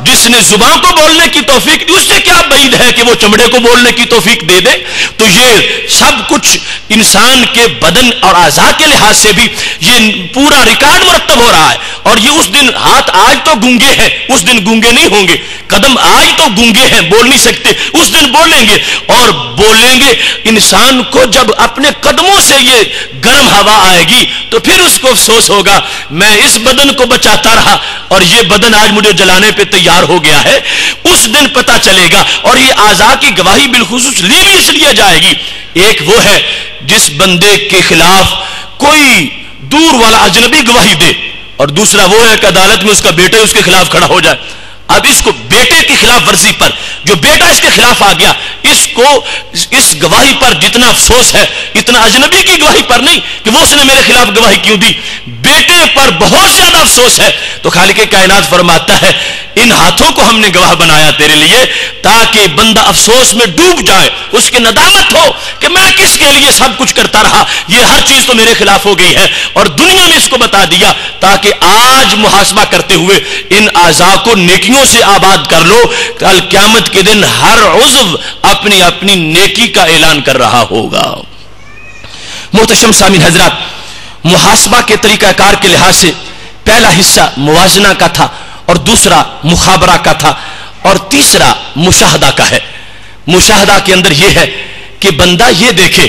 Speaker 3: جس نے زبان کو بولنے کی توفیق دی، اس سے کیا بعید ہے کہ وہ چمڑے کو بولنے کی توفیق دے دے؟ تو یہ سب کچھ انسان کے بدن اور اعضاء کے لحاظ سے بھی یہ پورا ریکارڈ مرتب ہو رہا ہے. اور یہ اس دن ہاتھ آج تو گونگے ہیں، اس دن گونگے نہیں ہوں گے. قدم آج تو گونگے ہیں، بول نہیں سکتے، اس دن بولیں گے. اور بولیں گے. انسان کو جب اپنے قدموں سے یہ گرم ہوا آئے گی تو پھر اس کو افسوس ہوگا، میں اس بدن کو بچاتا رہا اور یہ بدن آج مجھے جلانے پہ تیار ہو گیا ہے. اس دن پتہ چلے گا. اور یہ اعضاء کی گواہی بالخصوص لی بھی اس لیے جائے گی. ایک وہ ہے جس بندے کے خلاف کوئی دور والا اجنبی گواہی دے، اور دوسرا وہ ہے کہ عدالت میں اس کا بیٹا اس کے خلاف کھڑا ہو جائے. اب اس کو بیٹے کی خلاف ورزی پر، جو بیٹا اس کے خلاف آ گیا، اس کو اس گواہی پر جتنا افسوس ہے اتنا اجنبی کی گواہی پر نہیں کہ وہ اس نے میرے خلاف گواہی کیوں دی. بیٹے پر بہت زیادہ افسوس ہے. تو خالق کائنات فرماتا ہے ان ہاتھوں کو ہم نے گواہ بنایا تیرے لیے تاکہ بندہ افسوس میں ڈوب جائے، اس کی ندامت ہو کہ میں کس کے لیے سب کچھ کرتا رہا، یہ ہر چیز تو میرے خلاف ہو گئی ہے. اور دنیا میں اس کو بتا دیا تاکہ آج محاسبہ کرتے ہوئے ان اعضاء کو نیکیوں سے آباد کر لو. کل قیامت کے دن ہر عضو اپنی اپنی نیکی کا اعلان کر رہا ہوگا. محتشم سامعین حضرات، محاسبہ کے طریقہ کار کے لحاظ سے پہلا حصہ موازنہ کا تھا، اور دوسرا مخابرہ کا تھا، اور تیسرا مشاہدہ کا ہے. مشاہدہ کے اندر یہ ہے کہ بندہ یہ دیکھے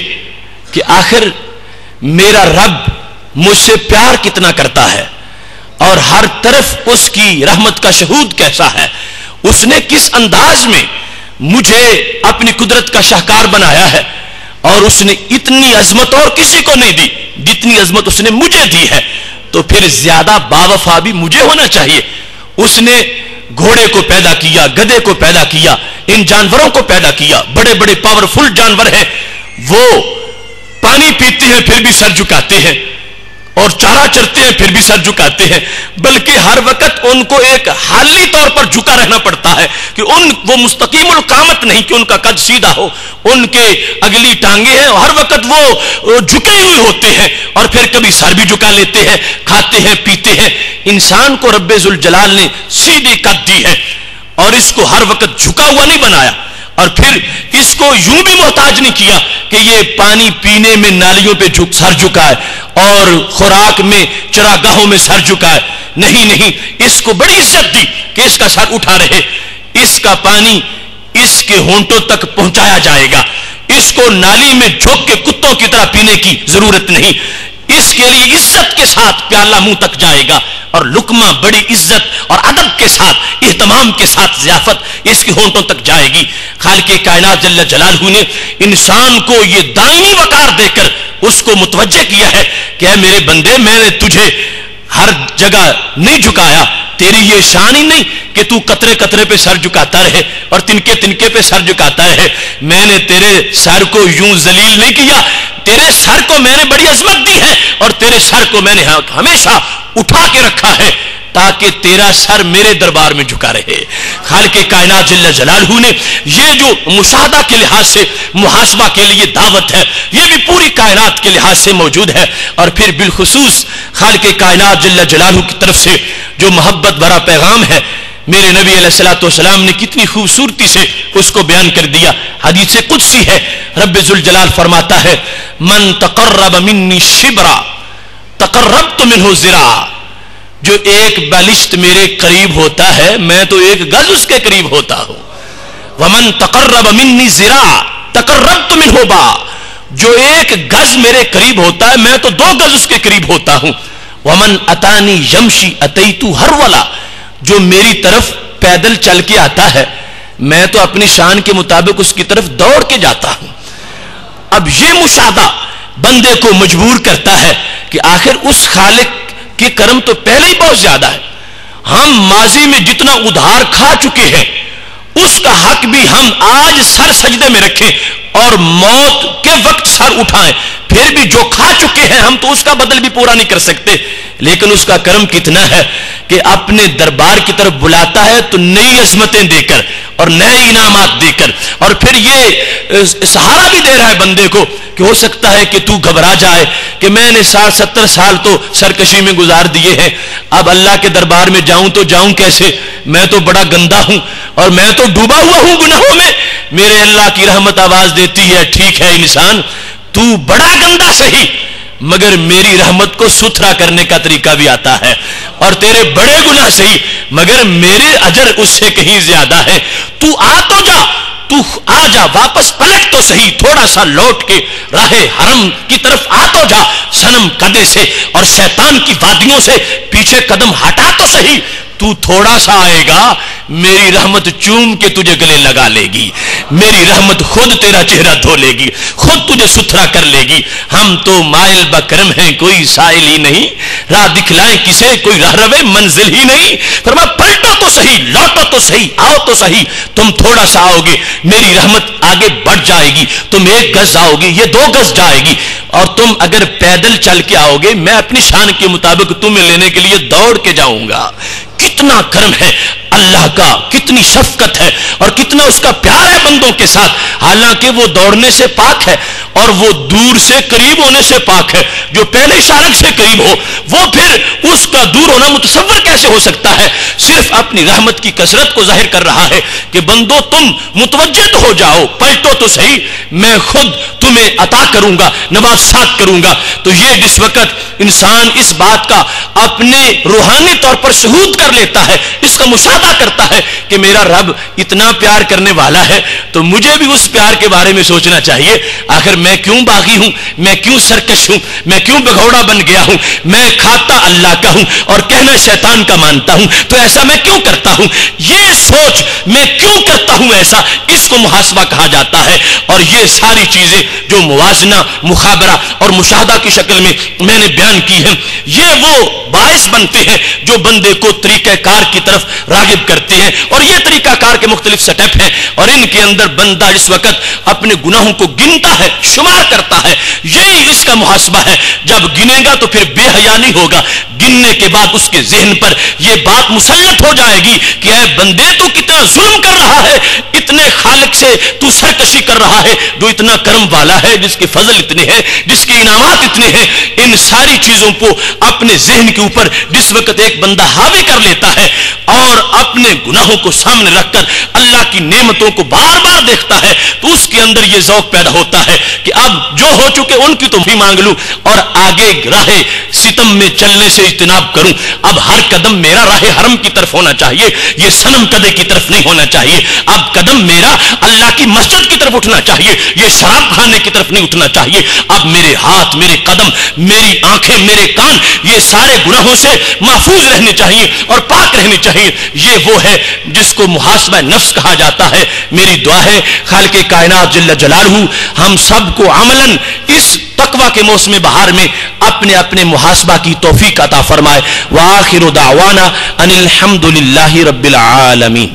Speaker 3: کہ آخر میرا رب مجھ سے پیار کتنا کرتا ہے، اور ہر طرف اس کی رحمت کا شہود کیسا ہے. اس نے کس انداز میں مجھے اپنی قدرت کا شاہکار بنایا ہے، اور اس نے اتنی عظمت اور کسی کو نہیں دی جتنی عظمت اس نے مجھے دی ہے. تو پھر زیادہ باوفا بھی مجھے ہونا چاہیے. اس نے گھوڑے کو پیدا کیا، گدھے کو پیدا کیا، ان جانوروں کو پیدا کیا. بڑے بڑے پاورفل جانور ہیں، وہ پانی پیتے ہیں پھر بھی سر جھکاتے ہیں، اور چارہ چرتے ہیں پھر بھی سر جھکاتے ہیں. بلکہ ہر وقت ان کو ایک حالی طور پر جھکا رہنا پڑتا ہے کہ وہ مستقیم القامت نہیں کہ ان کا قد سیدھا ہو. ان کے اگلی ٹانگیں ہیں، ہر وقت وہ جھکے ہوئے ہوتے ہیں، اور پھر کبھی سر بھی جھکا لیتے ہیں، کھاتے ہیں پیتے ہیں. انسان کو رب ذوالجلال نے سیدھی قد دی ہے، اور اس کو ہر وقت جھکا ہوا نہیں بنایا. اور پھر اس کو یوں بھی محتاج نہیں کیا کہ یہ پانی پینے میں نالیوں پہ سر جھکائے اور خوراک میں چراگاہوں میں سر جھکائے. نہیں، اس کو بڑی عزت دی کہ اس کا سر اٹھا رہے. اس کا پانی اس کے ہونٹوں تک پہنچایا جائے گا. اس کو نالی میں جھک کے کتوں کی طرح پینے کی ضرورت نہیں. اس کے لیے عزت کے ساتھ پیالہ منہ تک جائے گا، اور لقمہ بڑی عزت اور ادب کے ساتھ، اہتمام کے ساتھ ضیافت اس کی ہونٹوں تک جائے گی. خالق کائنات جل جلالہ نے انسان کو یہ دائمی وقار دے کر اس کو متوجہ کیا ہے کہ اے میرے بندے، میں نے تجھے ہر جگہ نہیں جھکایا. تیری یہ شان ہی نہیں کہ تو قطرے قطرے پہ سر جھکاتا رہے اور تنکے تنکے پہ سر جھکاتا رہے. میں نے تیرے سر کو یوں ذلیل نہیں کیا، تیرے سر کو میں نے بڑی عظمت دی ہے، اور تیرے سر کو میں نے ہمیشہ اٹھا کے رکھا ہے تاکہ تیرا سر میرے دربار میں جھکا رہے. خالق کائنات جل جلالہ نے یہ جو مشاہدہ کے لحاظ سے محاسبہ کے لیے دعوت ہے، یہ بھی پوری کائنات کے لحاظ سے موجود ہے. اور پھر بالخصوص خالق کائنات جل جلالہ کی طرف سے جو محبت بھرا پیغام ہے، میرے نبی علیہ الصلوۃ والسلام نے کتنی خوبصورتی سے اس کو بیان کر دیا. حدیث قدسی ہے، رب ذوالجلال فرماتا ہے من تقرب منی شبرا تقربت منہ ذراعا. جو ایک بالشت میرے قریب ہوتا ہے میں تو ایک گز اس کے قریب ہوتا ہوں. ومن تقرب منی ذراعا تقربت منہ باع. جو ایک گز میرے قریب ہوتا ہے میں تو 2 گز اس کے قریب ہوتا ہوں. ومن اتانی یمشی اتیتو ہرولا. جو میری طرف پیدل چل کے آتا ہے میں تو اپنی شان کے مطابق اس کی طرف دوڑ کے جاتا ہوں. اب یہ مشاہدہ بندے کو مجبور کرتا ہے کہ آخر اس خالق کے کرم تو پہلے ہی بہت زیادہ ہے. ہم ماضی میں جتنا ادھار کھا چکے ہیں اس کا حق بھی ہم آج سر سجدے میں رکھیں اور موت کے وقت سر اٹھائیں. پھر بھی جو کھا چکے ہیں ہم تو اس کا بدل بھی پورا نہیں کر سکتے. لیکن اس کا کرم کتنا ہے کہ اپنے دربار کی طرف بلاتا ہے تو نئی عظمتیں دے کر اور نئے انعامات دے کر، اور پھر یہ سہارا بھی دے رہا ہے بندے کو کہ ہو سکتا ہے کہ تو گھبرا جائے کہ میں نے 60-70 سال تو سرکشی میں گزار دیے ہیں، اب اللہ کے دربار میں جاؤں تو جاؤں کیسے. میں تو بڑا گندا ہوں اور میں تو ڈوبا ہوا ہوں گناہوں میں. میرے اللہ کی رحمت آواز دیتی ہے ٹھیک ہے انسان تو بڑا گندا صحیح مگر میری رحمت کو ستھرا کرنے کا طریقہ بھی آتا ہے, اور تیرے بڑے گناہ صحیح مگر میرے اجر اس سے کہیں زیادہ ہے. تو آ جا واپس پلٹ تو صحیح, تھوڑا سا لوٹ کے راہ حرم کی طرف آ تو جا, صنم قدے سے اور شیطان کی وادیوں سے پیچھے قدم ہٹا تو صحیح. تو تھوڑا سا آئے گا میری رحمت چوم کے تجھے گلے لگا لے گی, میری رحمت خود تیرا چہرہ دھو لے گی, خود تجھے ستھرا کر لے گی. ہم تو مائل بکرم ہیں کوئی سائل ہی نہیں, راہ دکھلائیں کسے کوئی راہ روے منزل ہی نہیں. فرما پلٹو تو صحیح, لوٹو تو صحیح, آؤ تو صحیح. تم تھوڑا سا آؤ گے میری رحمت آگے بڑھ جائے گی, تم 1 گز آؤ گے یہ 2 گز جائے گی, اور تم اگر پیدل چل کے آؤ گے میں اپنی شان کے مطابق تمہیں لینے کے لیے دوڑ کے جاؤں گا. کتنا کرم ہے اللہ کا, کتنی شفقت ہے اور کتنا اس کا پیار ہے بندوں کے ساتھ. حالانکہ وہ دوڑنے سے پاک ہے اور وہ دور سے قریب ہونے سے پاک ہے. جو پہلے شارک سے قریب ہو وہ پھر اس کا دور ہونا متصور کیسے ہو سکتا ہے؟ صرف اپنی رحمت کی کثرت کو ظاہر کر رہا ہے کہ بندو تم متوجہ تو ہو جاؤ, پلٹو تو صحیح, میں خود تمہیں عطا کروں گا, نوازشات کروں گا. تو یہ جس وقت انسان اس بات کا اپنے روحانی طور پر شہود کر لیتا ہے, اس کا مشاہدہ کرتا ہے کہ میرا رب اتنا پیار کرنے والا ہے, تو مجھے بھی اس پیار کے بارے میں سوچنا چاہیے. آخر میں کیوں باغی ہوں, میں کیوں سرکش ہوں, میں کیوں بگھوڑا بن گیا ہوں, میں کھاتا اللہ کا ہوں اور کہنا شیطان کا مانتا ہوں, تو ایسا میں کیوں کرتا ہوں؟ یہ سوچ میں کیوں کرتا ہوں ایسا, اس کو محاسبہ کہا جاتا ہے. اور یہ ساری چیزیں جو موازنہ, مخابرہ اور مشاہدہ کی شکل میں نے بیان کی ہیں, یہ وہ باعث بنتے ہیں جو بندے کو طریقہ کار کی طرف راغب کرتے ہیں. اور یہ طریقہ کار کے مختلف سٹیپ ہیں, اور ان کے اندر بندہ جس وقت اپنے گناہوں کو گنتا ہے, شمار کرتا ہے, یہی اس کا محاسبہ ہے. جب گنے گا تو پھر بے حیا نہیں ہوگا, گننے کے بعد اس کے ذہن پر یہ بات مسلط ہو جائے گی کہ اے بندے تو کتنا ظلم کر رہا ہے, اتنے خالق سے تو سرکشی کر رہا ہے جو اتنا کرم والا ہے, جس کے فضل اتنے ہیں, جس کے انعامات اتنے ہیں. ان ساری چیزوں کو اپنے ذہن کے اوپر جس وقت ایک بندہ حاوی کر لیتا ہے اور اپنے گناہوں کو سامنے رکھ کر اللہ کی نعمتوں کو بار بار دیکھتا ہے, تو اس کے اندر یہ ذوق پیدا ہوتا ہے کہ اب جو ہو چکے ان کی تو بھی مانگ لوں اور آگے راہ ستم میں چلنے سے اجتناب کروں. اب ہر قدم میرا راہ حرم کی طرف ہونا چاہیے, یہ صنم قدے کی طرف نہیں ہونا چاہیے. اب قدم میرا اللہ کی مسجد کی طرف اٹھنا چاہیے, یہ شراب کھانے کی طرف نہیں اٹھنا چاہیے. اب میرے ہاتھ, میرے قدم, میری آنکھیں, میرے کان, یہ سارے گناہوں سے محفوظ رہنے چاہیے اور پاک رہنے چاہیے. یہ وہ ہے جس کو محاسبہ نفس کہا جاتا ہے. میری دعا ہے خالق کائنات جل جلالہ ہم سب کو عملاً اس تقوی کے موسم بہار میں اپنے اپنے محاسبہ کی توفیق عطا فرمائے. وآخر دعوانا ان الحمد للہ رب العالمین.